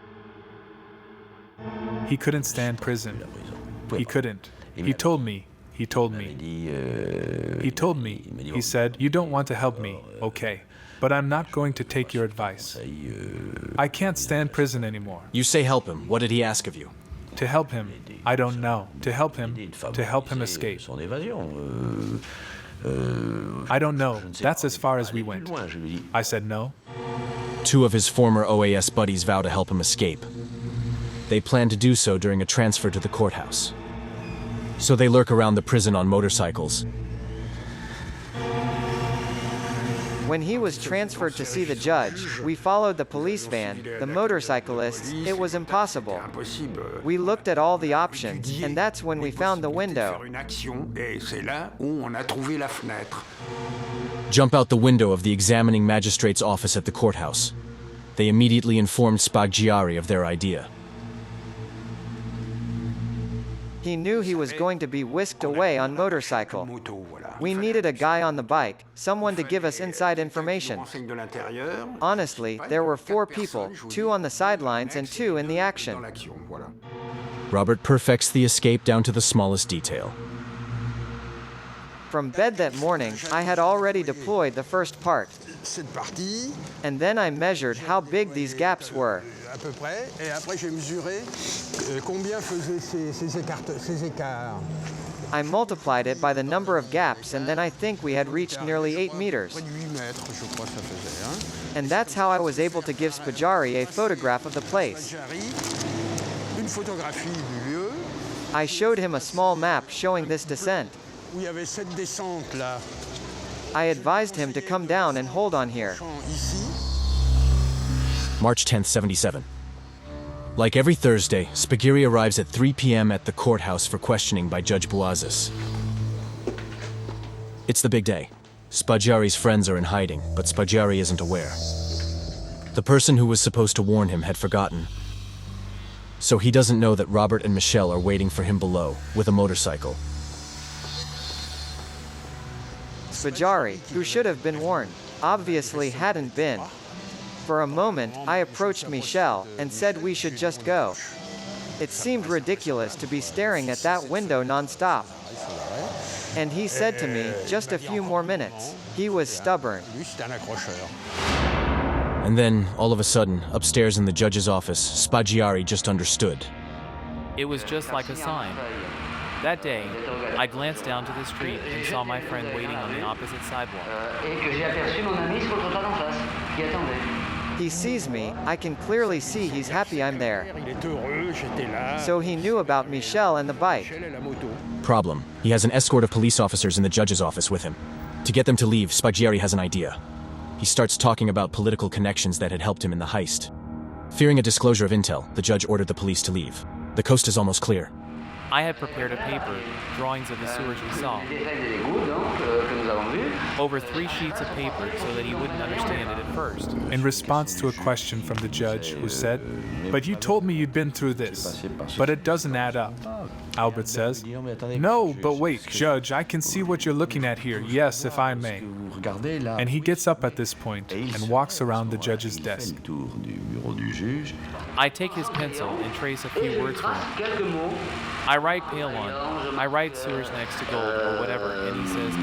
He couldn't stand prison. He couldn't. He told me. He said, "You don't want to help me, okay, but I'm not going to take your advice. I can't stand prison anymore." You say help him. What did he ask of you? To help him. I don't know. To help him escape. I don't know. That's as far as we went. I said no. 2 of his former OAS buddies vow to help him escape. They plan to do so during a transfer to the courthouse. So they lurk around the prison on motorcycles. When he was transferred to see the judge, we followed the police van, the motorcyclists. It was impossible. We looked at all the options, and that's when we found the window. Jump out the window of the examining magistrate's office at the courthouse. They immediately informed Spaggiari of their idea. He knew he was going to be whisked away on motorcycle. We needed a guy on the bike, someone to give us inside information. Honestly, there were 4 people, 2 on the sidelines and 2 in the action. Robert perfects the escape down to the smallest detail. From bed that morning, I had already deployed the first part. And then I measured how big these gaps were. I multiplied it by the number of gaps, and then I think we had reached nearly 8 meters. And that's how I was able to give Spaggiari a photograph of the place. I showed him a small map showing this descent. I advised him to come down and hold on here. March 10th, 77. Like every Thursday, Spaggiari arrives at 3 p.m. at the courthouse for questioning by Judge Buazis. It's the big day. Spaggiari's friends are in hiding, but Spaggiari isn't aware. The person who was supposed to warn him had forgotten. So he doesn't know that Robert and Michelle are waiting for him below, with a motorcycle. Spaggiari, who should have been warned, obviously hadn't been. For a moment, I approached Michel and said we should just go. It seemed ridiculous to be staring at that window non-stop. And he said to me, just a few more minutes. He was stubborn. And then, all of a sudden, upstairs in the judge's office, Spaggiari just understood. It was just like a sign. That day, I glanced down to the street and saw my friend waiting on the opposite sidewalk. He sees me, I can clearly see he's happy I'm there. So he knew about Michel and the bike. Problem. He has an escort of police officers in the judge's office with him. To get them to leave, Spaggiari has an idea. He starts talking about political connections that had helped him in the heist. Fearing a disclosure of intel, the judge ordered the police to leave. The coast is almost clear. I had prepared a paper, drawings of the sewers we saw. Over 3 sheets of paper so that he wouldn't understand it at first. In response to a question from the judge, who said, "But you told me you'd been through this, but it doesn't add up." Albert says, "No, but wait, Judge, I can see what you're looking at here, yes, if I may." And he gets up at this point and walks around the judge's desk. I take his pencil and trace a few words for him. I write pale one, I write sewers next to gold or whatever, and he says,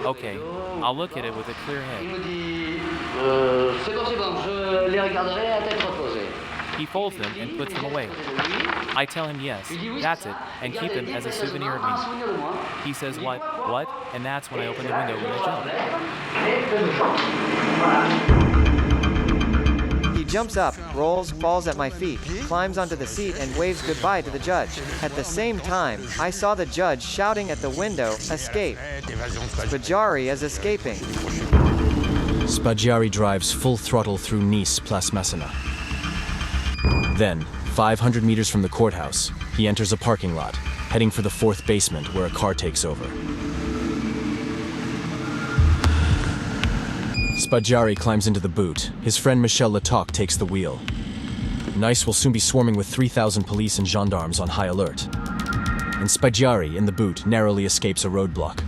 okay, I'll look at it with a clear head. He folds them and puts them away. I tell him yes, that's it, and keep them as a souvenir of me. He says what, and that's when I open the window with a jump. He jumps up, rolls, falls at my feet, climbs onto the seat and waves goodbye to the judge. At the same time, I saw the judge shouting at the window, "Escape!" Spaggiari is escaping. Spaggiari drives full throttle through Nice Place Messina. Then, 500 meters from the courthouse, he enters a parking lot, heading for the 4th basement where a car takes over. Spaggiari climbs into the boot. His friend Michel Letalque takes the wheel. Nice will soon be swarming with 3,000 police and gendarmes on high alert. And Spaggiari, in the boot, narrowly escapes a roadblock.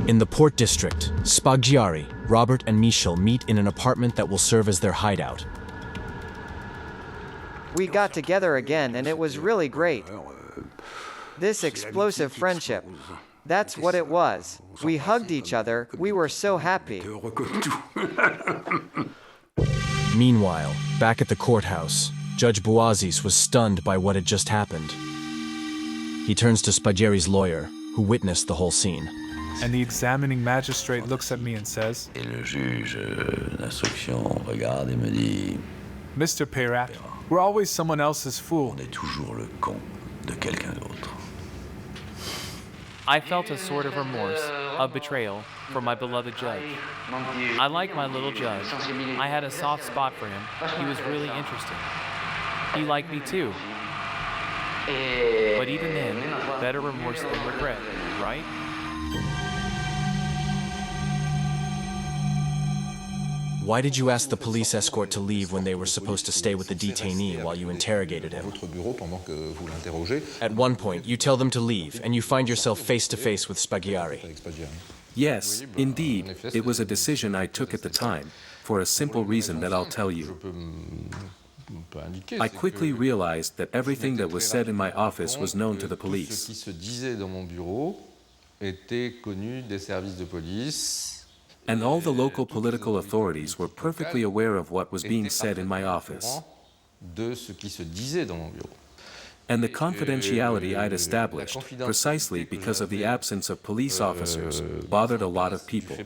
In the Port District, Spaggiari, Robert, and Michel meet in an apartment that will serve as their hideout. We got together again and it was really great. This explosive friendship. That's what it was. We hugged each other, we were so happy. Meanwhile, back at the courthouse, Judge Buazis was stunned by what had just happened. He turns to Spaggiari's lawyer, who witnessed the whole scene. And the examining magistrate looks at me and says, Et le juge d'instruction regarde et me dit, "Mr. Peyrat, we're always someone else's fool." On est toujours le con de quelqu'un d'autre. I felt a sort of remorse, of betrayal, for my beloved judge. I like my little judge. I had a soft spot for him. He was really interesting. He liked me too. But even then, better remorse than regret, right? Why did you ask the police escort to leave when they were supposed to stay with the detainee while you interrogated him? At one point, you tell them to leave, and you find yourself face to face with Spaghiari. Yes, indeed, it was a decision I took at the time, for a simple reason that I'll tell you. I quickly realized that everything that was said in my office was known to the police. And all the local political authorities were perfectly aware of what was being said in my office. And the confidentiality I'd established, precisely because of the absence of police officers, bothered a lot of people.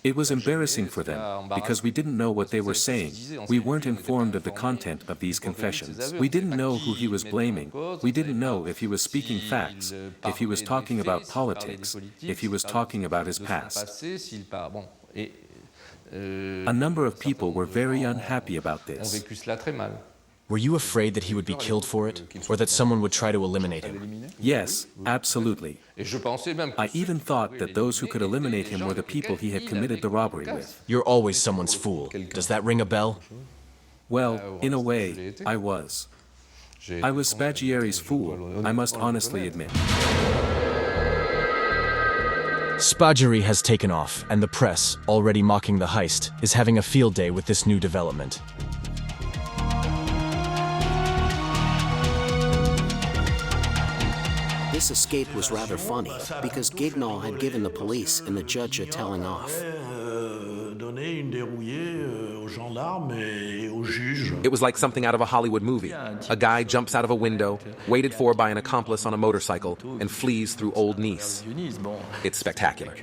It was embarrassing for them, because we didn't know what they were saying. We weren't informed of the content of these confessions. We didn't know who he was blaming. We didn't know if he was speaking facts, if he was talking about politics, if he was talking about his past. A number of people were very unhappy about this. Were you afraid that he would be killed for it, or that someone would try to eliminate him? Yes, absolutely. I even thought that those who could eliminate him were the people he had committed the robbery with. You're always someone's fool. Does that ring a bell? Well, in a way, I was. I was Spaghiari's fool, I must honestly admit. Spaghiari has taken off, and the press, already mocking the heist, is having a field day with this new development. This escape was rather funny, because Guignol had given the police and the judge a telling off. It was like something out of a Hollywood movie. A guy jumps out of a window, waited for by an accomplice on a motorcycle, and flees through Old Nice. It's spectacular.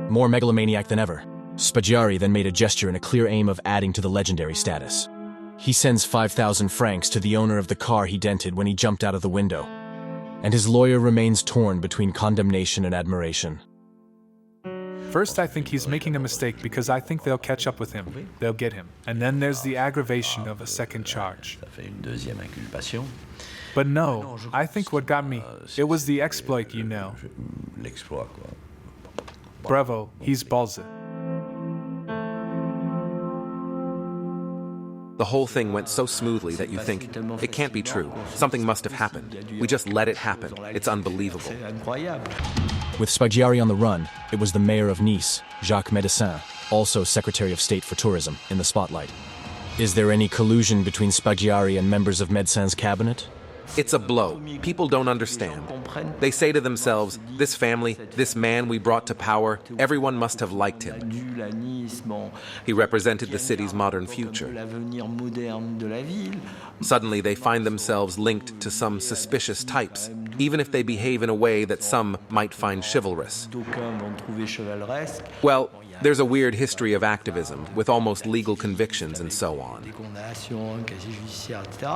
More megalomaniac than ever, Spaghiari then made a gesture in a clear aim of adding to the legendary status. He sends 5,000 francs to the owner of the car he dented when he jumped out of the window. And his lawyer remains torn between condemnation and admiration. First, I think he's making a mistake because I think they'll catch up with him. They'll get him. And then there's the aggravation of a second charge. But no, I think what got me, it was the exploit, you know. Bravo, he's ballsy. The whole thing went so smoothly that you think, it can't be true. Something must have happened. We just let it happen. It's unbelievable. With Spaghiari on the run, it was the mayor of Nice, Jacques Médecin, also Secretary of State for Tourism, in the spotlight. Is there any collusion between Spaghiari and members of Médecin's cabinet? It's a blow. People don't understand. They say to themselves, this family, this man we brought to power, everyone must have liked him. He represented the city's modern future. Suddenly they find themselves linked to some suspicious types, even if they behave in a way that some might find chivalrous. Well, there's a weird history of activism, with almost legal convictions and so on.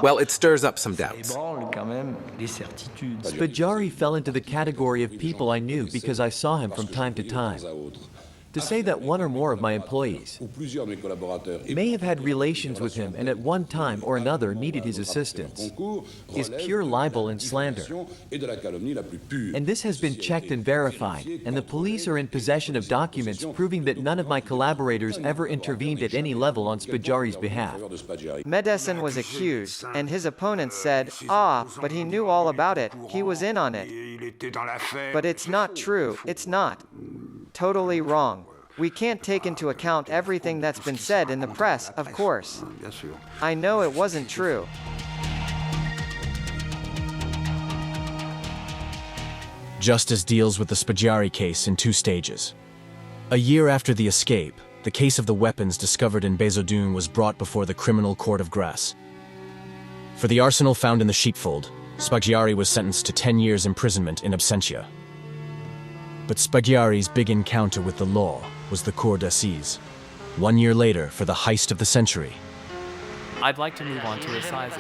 Well, it stirs up some doubts. Spaghiari fell into the category of people I knew because I saw him from time to time. To say that one or more of my employees may have had relations with him and at one time or another needed his assistance is pure libel and slander. And this has been checked and verified, and the police are in possession of documents proving that none of my collaborators ever intervened at any level on Spaghiari's behalf. Médecin was accused, and his opponents said, but he knew all about it, he was in on it. But it's not true, it's not. Totally wrong. We can't take into account everything that's been said in the press, of course. I know it wasn't true. Justice deals with the Spaghiari case in 2 stages. A year after the escape, the case of the weapons discovered in Bézoudun was brought before the Criminal Court of Grasse. For the arsenal found in the sheepfold, Spaghiari was sentenced to 10 years imprisonment in absentia. But Spaghiari's big encounter with the law was the Cour d'Assises. 1 year later, for the heist of the century. I'd like to move on to assizes.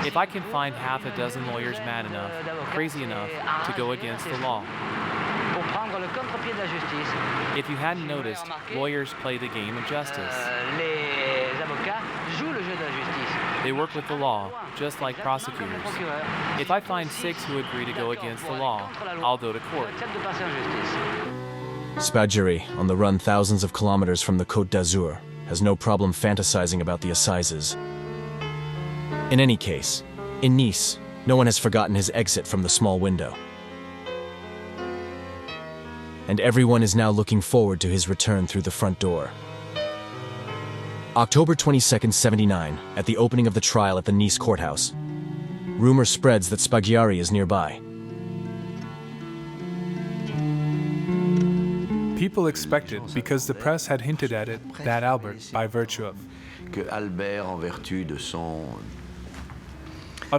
If I can find half a dozen lawyers mad enough, crazy enough, to go against the law. If you hadn't noticed, lawyers play the game of justice. They work with the law, just like prosecutors. If I find 6 who agree to go against the law, I'll go to court. Spaggiari, on the run thousands of kilometers from the Côte d'Azur, has no problem fantasizing about the assizes. In any case, in Nice, no one has forgotten his exit from the small window. And everyone is now looking forward to his return through the front door. October 22nd, 79, at the opening of the trial at the Nice courthouse. Rumor spreads that Spaggiari is nearby. People expected, because the press had hinted at it, that Albert, by virtue of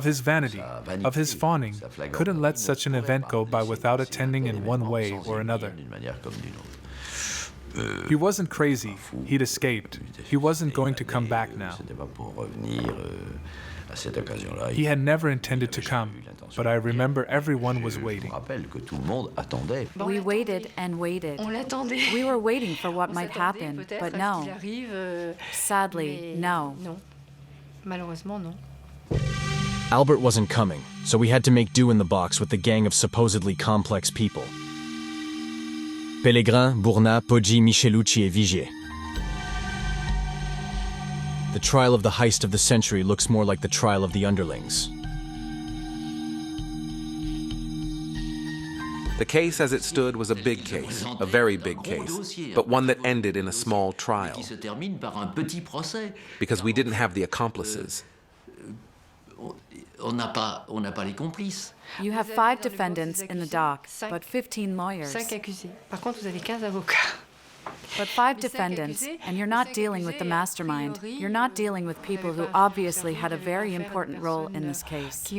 his vanity, of his fawning, couldn't let such an event go by without attending in one way or another. He wasn't crazy, he'd escaped. He wasn't going to come back now. He had never intended to come, but I remember everyone was waiting. We waited and waited. We were waiting for what might happen, but no. Sadly, no. Albert wasn't coming, so we had to make do in the box with the gang of supposedly complex people. Pellegrin, Bournat, Poggi, Michelucci, et Vigier. The trial of the heist of the century looks more like the trial of the underlings. The case as it stood was a big case, a very big case, but one that ended in a small trial. Because we didn't have the accomplices. You have 5 defendants in the dock, but 15 lawyers. But 5 defendants, and you're not dealing with the mastermind. You're not dealing with people who obviously had a very important role in this case.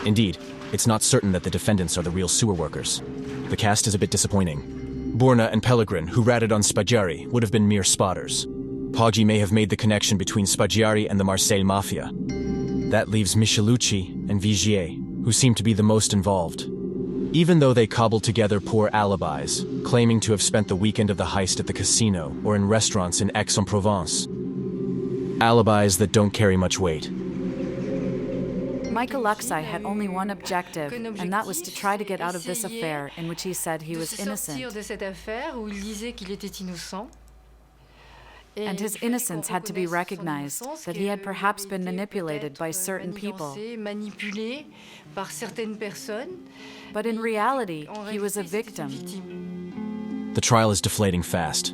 Indeed, it's not certain that the defendants are the real sewer workers. The cast is a bit disappointing. Bournat and Pellegrin, who ratted on Spaggiari, would have been mere spotters. Poggi may have made the connection between Spaggiari and the Marseille Mafia. That leaves Michelucci and Vigier, who seem to be the most involved. Even though they cobbled together poor alibis, claiming to have spent the weekend of the heist at the casino or in restaurants in Aix-en-Provence. Alibis that don't carry much weight. Michael Luxai had only one objective, and that was to try to get out of this affair in which he said he was innocent. And his innocence had to be recognized, that he had perhaps been manipulated by certain people. But in reality, he was a victim. The trial is deflating fast.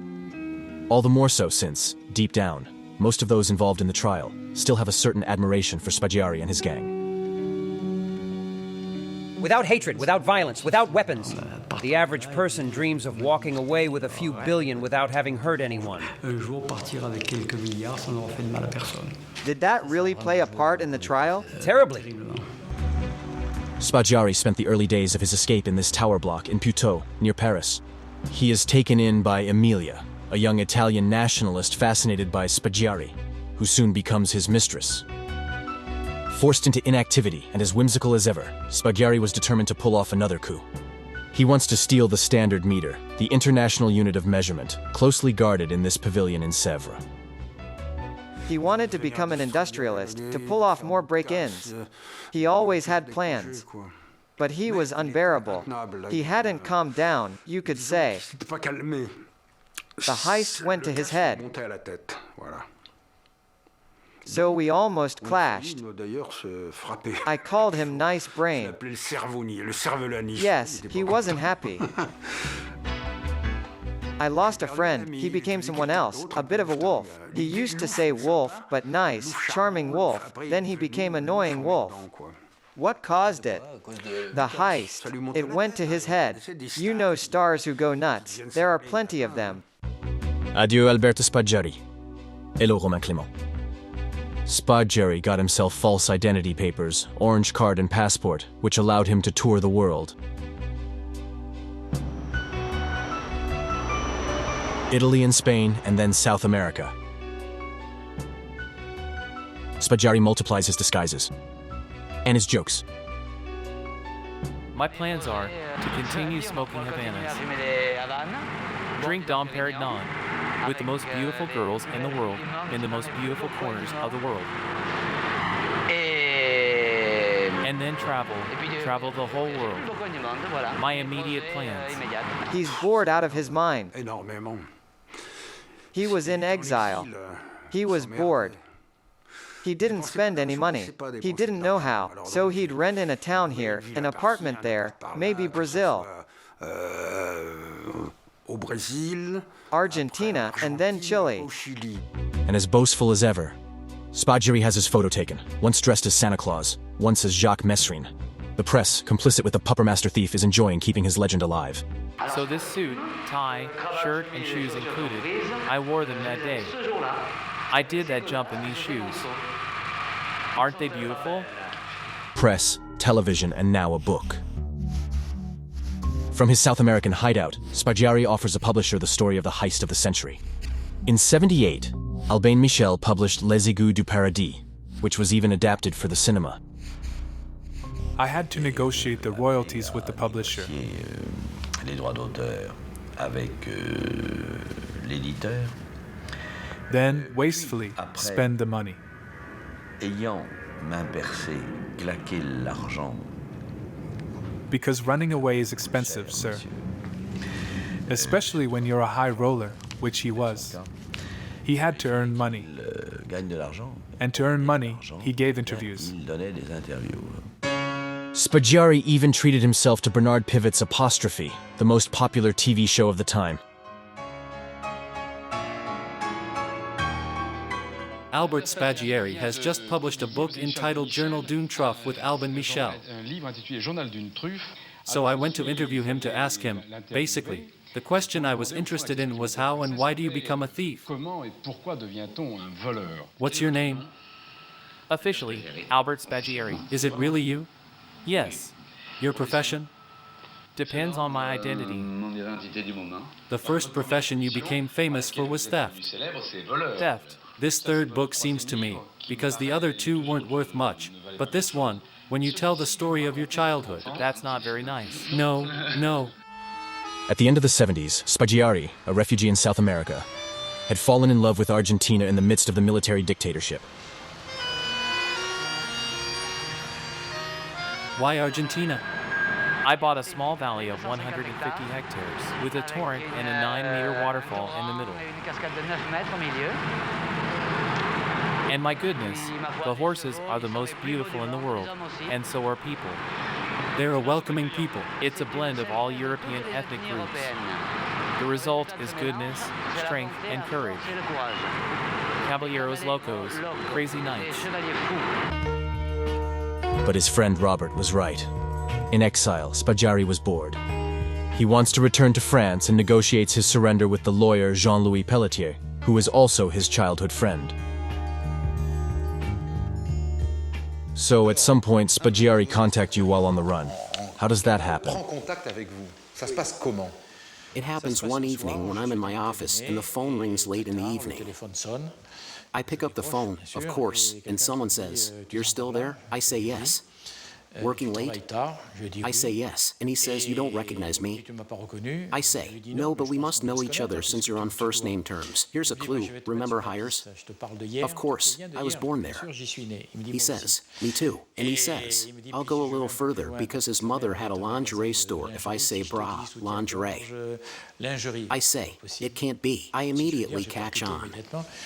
All the more so since, deep down, most of those involved in the trial still have a certain admiration for Spaggiari and his gang. Without hatred, without violence, without weapons, the average person dreams of walking away with a few billion without having hurt anyone. Did that really play a part in the trial? Terribly. Spaggiari spent the early days of his escape in this tower block in Puteaux, near Paris. He is taken in by Emilia, a young Italian nationalist fascinated by Spaggiari, who soon becomes his mistress. Forced into inactivity and as whimsical as ever, Spaggiari was determined to pull off another coup. He wants to steal the standard meter, the international unit of measurement, closely guarded in this pavilion in Sèvres. He wanted to become an industrialist, to pull off more break-ins. He always had plans. But he was unbearable. He hadn't calmed down, you could say. The heist went to his head. So we almost clashed. I called him Nice Brain. Yes, he wasn't happy. I lost a friend, he became someone else, a bit of a wolf. He used to say wolf, but nice, charming wolf, then he became annoying wolf. What caused it? The heist. It went to his head. You know stars who go nuts, there are plenty of them. Adieu Alberto Spaggiari. Hello Romain Clément. Spaggiari got himself false identity papers, orange card and passport, which allowed him to tour the world. Italy and Spain, and then South America. Spaggiari multiplies his disguises. And his jokes. My plans are to continue smoking Havanas, drink Dom Perignon, with the most beautiful girls in the world, in the most beautiful corners of the world. And then travel the whole world. My immediate plans. He's bored out of his mind. He was in exile. He was bored. He didn't spend any money. He didn't know how, so he'd rent in a town here, an apartment there, maybe Brazil, Argentina, and then Chile. And as boastful as ever, Spaghieri has his photo taken, once dressed as Santa Claus, once as Jacques Messrine. The press, complicit with the puppermaster thief, is enjoying keeping his legend alive. So this suit, tie, shirt, and shoes included, I wore them that day. I did that jump in these shoes. Aren't they beautiful? Press, television, and now a book. From his South American hideout, Spaghieri offers a publisher the story of the heist of the century. In '78, Albin Michel published Les Égouts du Paradis, which was even adapted for the cinema. I had to negotiate the royalties with the publisher. Les droits d'auteur avec l'éditeur. Then, wastefully, spend the money. Ayant main percée, claqué l'argent. Because running away is expensive, sir. Especially when you're a high roller, which he was. He had to earn money. And to earn money, he gave interviews. Spaghieri even treated himself to Bernard Pivett's Apostrophe, the most popular TV show of the time. Albert Spaghieri has just published a book entitled Journal d'une Truffe with Albin Michel. So I went to interview him to ask him, basically, the question I was interested in was how and why do you become a thief? What's your name? Officially, Albert Spaghieri. Is it really you? Yes. Your profession? Depends on my identity. The first profession you became famous for was theft. Theft. This third book seems to me, because the other two weren't worth much, but this one, when you tell the story of your childhood. That's not very nice. No. At the end of the '70s, Spaghieri, a refugee in South America, had fallen in love with Argentina in the midst of the military dictatorship. Why Argentina? I bought a small valley of 150 hectares with a torrent and a 9-meter waterfall in the middle. And my goodness, the horses are the most beautiful in the world, and so are people. They're a welcoming people. It's a blend of all European ethnic groups. The result is goodness, strength, and courage. Caballeros locos, crazy knights. But his friend Robert was right. In exile, Spaghieri was bored. He wants to return to France and negotiates his surrender with the lawyer Jean-Louis Pelletier, who is also his childhood friend. So at some point, Spaghieri contacts you while on the run. How does that happen? It happens one evening when I'm in my office and the phone rings late in the evening. I pick up the phone, of course, and someone says, "You're still there?" I say yes. Working late? I say yes, and he says, "You don't recognize me." I say, "No, but we must know each other since you're on first-name terms. Here's a clue. Remember Hires?" "Of course, I was born there." He says, "Me too." And he says, "I'll go a little further because his mother had a lingerie store if I say bra, lingerie." I say, "It can't be." I immediately catch on.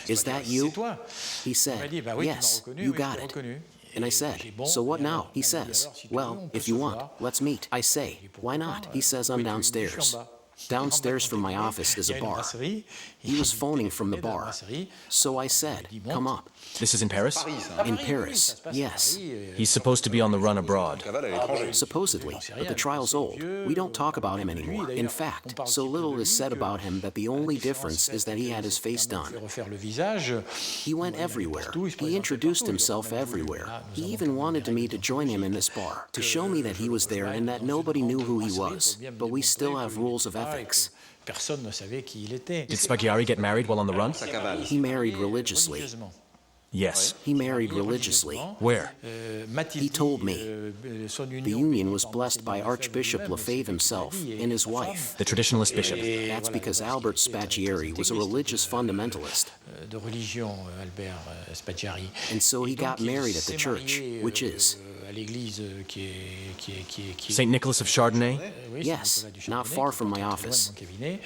"Is that you?" He said, "Yes, you got it." And I said, "So what now?" He says, "Well, if you want, let's meet." I say, "Why not?" He says, "I'm downstairs." Downstairs from my office is a bar. He was phoning from the bar. So I said, "Come up." This is in Paris? In Paris, yes. He's supposed to be on the run abroad. Supposedly, but the trial's old. We don't talk about him anymore. In fact, so little is said about him that the only difference is that he had his face done. He went everywhere. He introduced himself everywhere. He even wanted me to join him in this bar, to show me that he was there and that nobody knew who he was. But we still have rules of ethics. Did Spaghieri get married while on the run? He married religiously. Yes. He married religiously. Where? He told me. The union was blessed by Archbishop Lefebvre himself and his wife. The traditionalist bishop. That's because Albert Spaggiari was a religious fundamentalist. And so he got married at the church, which is... St. Nicholas of Chardonnay? Yes, not far from my office.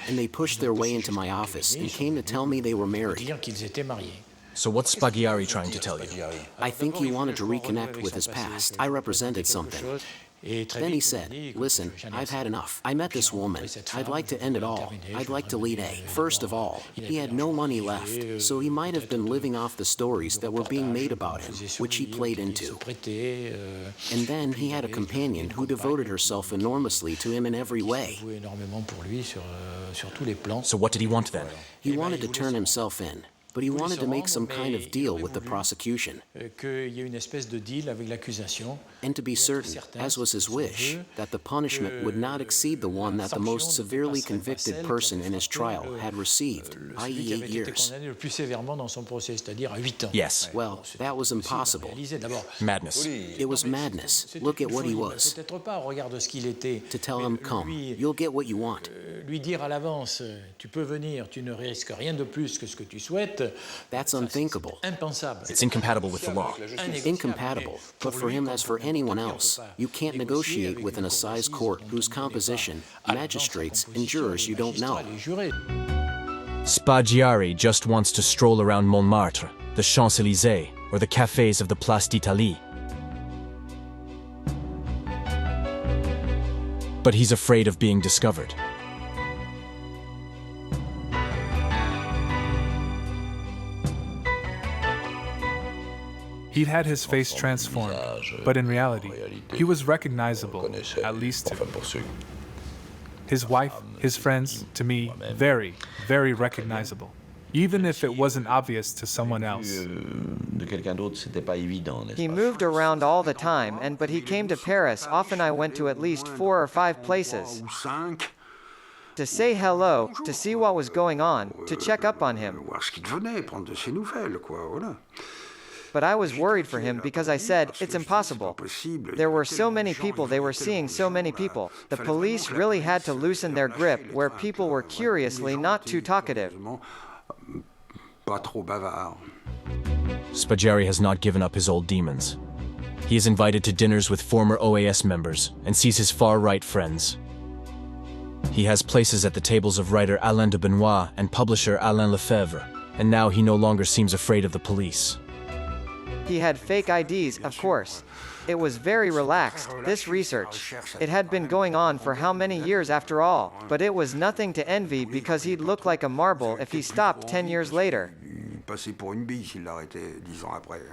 And they pushed their way into my office and came to tell me they were married. So what's Spaggiari trying to tell you? I think he wanted to reconnect with his past. I represented something. Then he said, listen, I've had enough. I met this woman. I'd like to end it all. I'd like to lead a. First of all, he had no money left, so he might have been living off the stories that were being made about him, which he played into. And then he had a companion who devoted herself enormously to him in every way. So what did he want then? He wanted to turn himself in. But he wanted to make some kind of deal with the prosecution. And to be certain, as was his wish, that the punishment would not exceed the one that the most severely convicted person in his trial had received, i.e. 8 years. Yes. Well, that was impossible. Madness. It was madness. Look at what he was. To tell him, come, you'll get what you want. That's unthinkable. It's incompatible with the law. Incompatible. But for him, as for anyone else, you can't negotiate with an assize court whose composition, magistrates, and jurors you don't know. Spaggiari just wants to stroll around Montmartre, the Champs-Élysées, or the cafes of the Place d'Italie. But he's afraid of being discovered. He'd had his face transformed, but in reality, he was recognizable, at least to me. His wife, his friends, to me, very, very recognizable. Even if it wasn't obvious to someone else. He moved around all the time, but he came to Paris. Often I went to at least 4 or 5 places. To say hello, to see what was going on, to check up on him. But I was worried for him because I said, it's impossible. There were so many people, they were seeing so many people. The police really had to loosen their grip where people were curiously not too talkative. Spaggiari has not given up his old demons. He is invited to dinners with former OAS members and sees his far-right friends. He has places at the tables of writer Alain de Benoit and publisher Alain Lefebvre, and now he no longer seems afraid of the police. He had fake IDs, of course. It was very relaxed, this research. It had been going on for how many years after all, but it was nothing to envy because he'd look like a marble if he stopped 10 years later.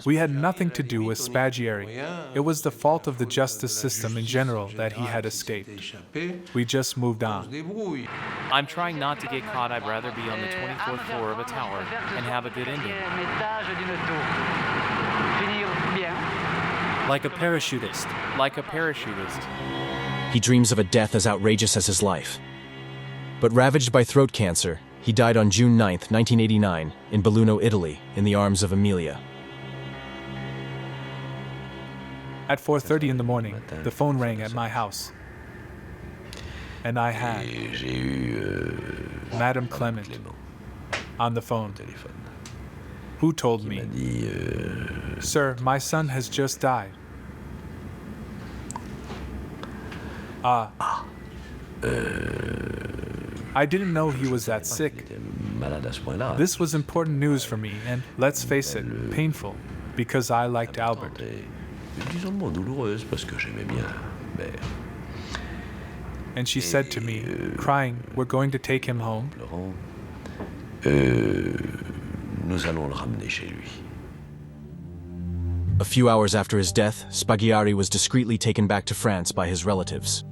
We had nothing to do with Spaggiari. It was the fault of the justice system in general that he had escaped. We just moved on. I'm trying not to get caught. I'd rather be on the 24th floor of a tower and have a good ending. Like a parachutist. Like a parachutist. He dreams of a death as outrageous as his life. But ravaged by throat cancer, he died on June 9, 1989, in Belluno, Italy, in the arms of Emilia. At 4:30 in the morning, the phone rang at my house. And I had Madame Clement on the phone, who told me, "Sir, my son has just died." I didn't know he was that sick. This was important news for me, and let's face it, painful, because I liked Albert. And she said to me, crying, "We're going to take him home." A few hours after his death, Spaggiari was discreetly taken back to France by his relatives.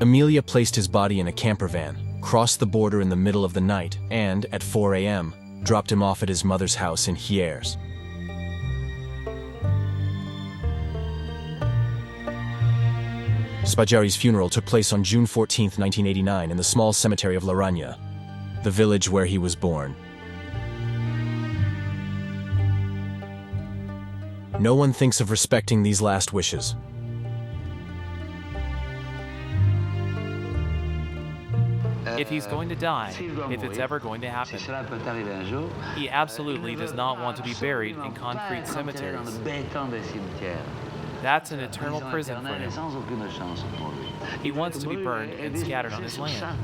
Emilia placed his body in a camper van, crossed the border in the middle of the night, and, at 4 a.m., dropped him off at his mother's house in Hyères. Spaggiari's funeral took place on June 14, 1989, in the small cemetery of La Ragna, the village where he was born. No one thinks of respecting these last wishes. If he's going to die, if it's ever going to happen, he absolutely does not want to be buried in concrete cemeteries. That's an eternal prison for him. He wants to be burned and scattered on his land.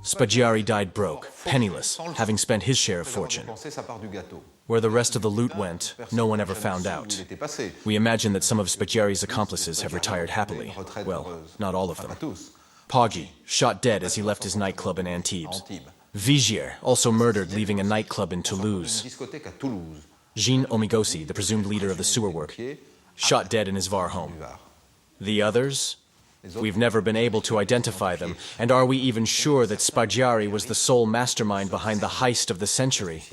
Spaggiari died broke, penniless, having spent his share of fortune. Where the rest of the loot went, no one ever found out. We imagine that some of Spaggiari's accomplices have retired happily. Well, not all of them. Poggi, shot dead as he left his nightclub in Antibes. Vigier, also murdered leaving a nightclub in Toulouse. Jean Omigosi, the presumed leader of the sewer work, shot dead in his Var home. The others? We've never been able to identify them, and are we even sure that Spaggiari was the sole mastermind behind the heist of the century?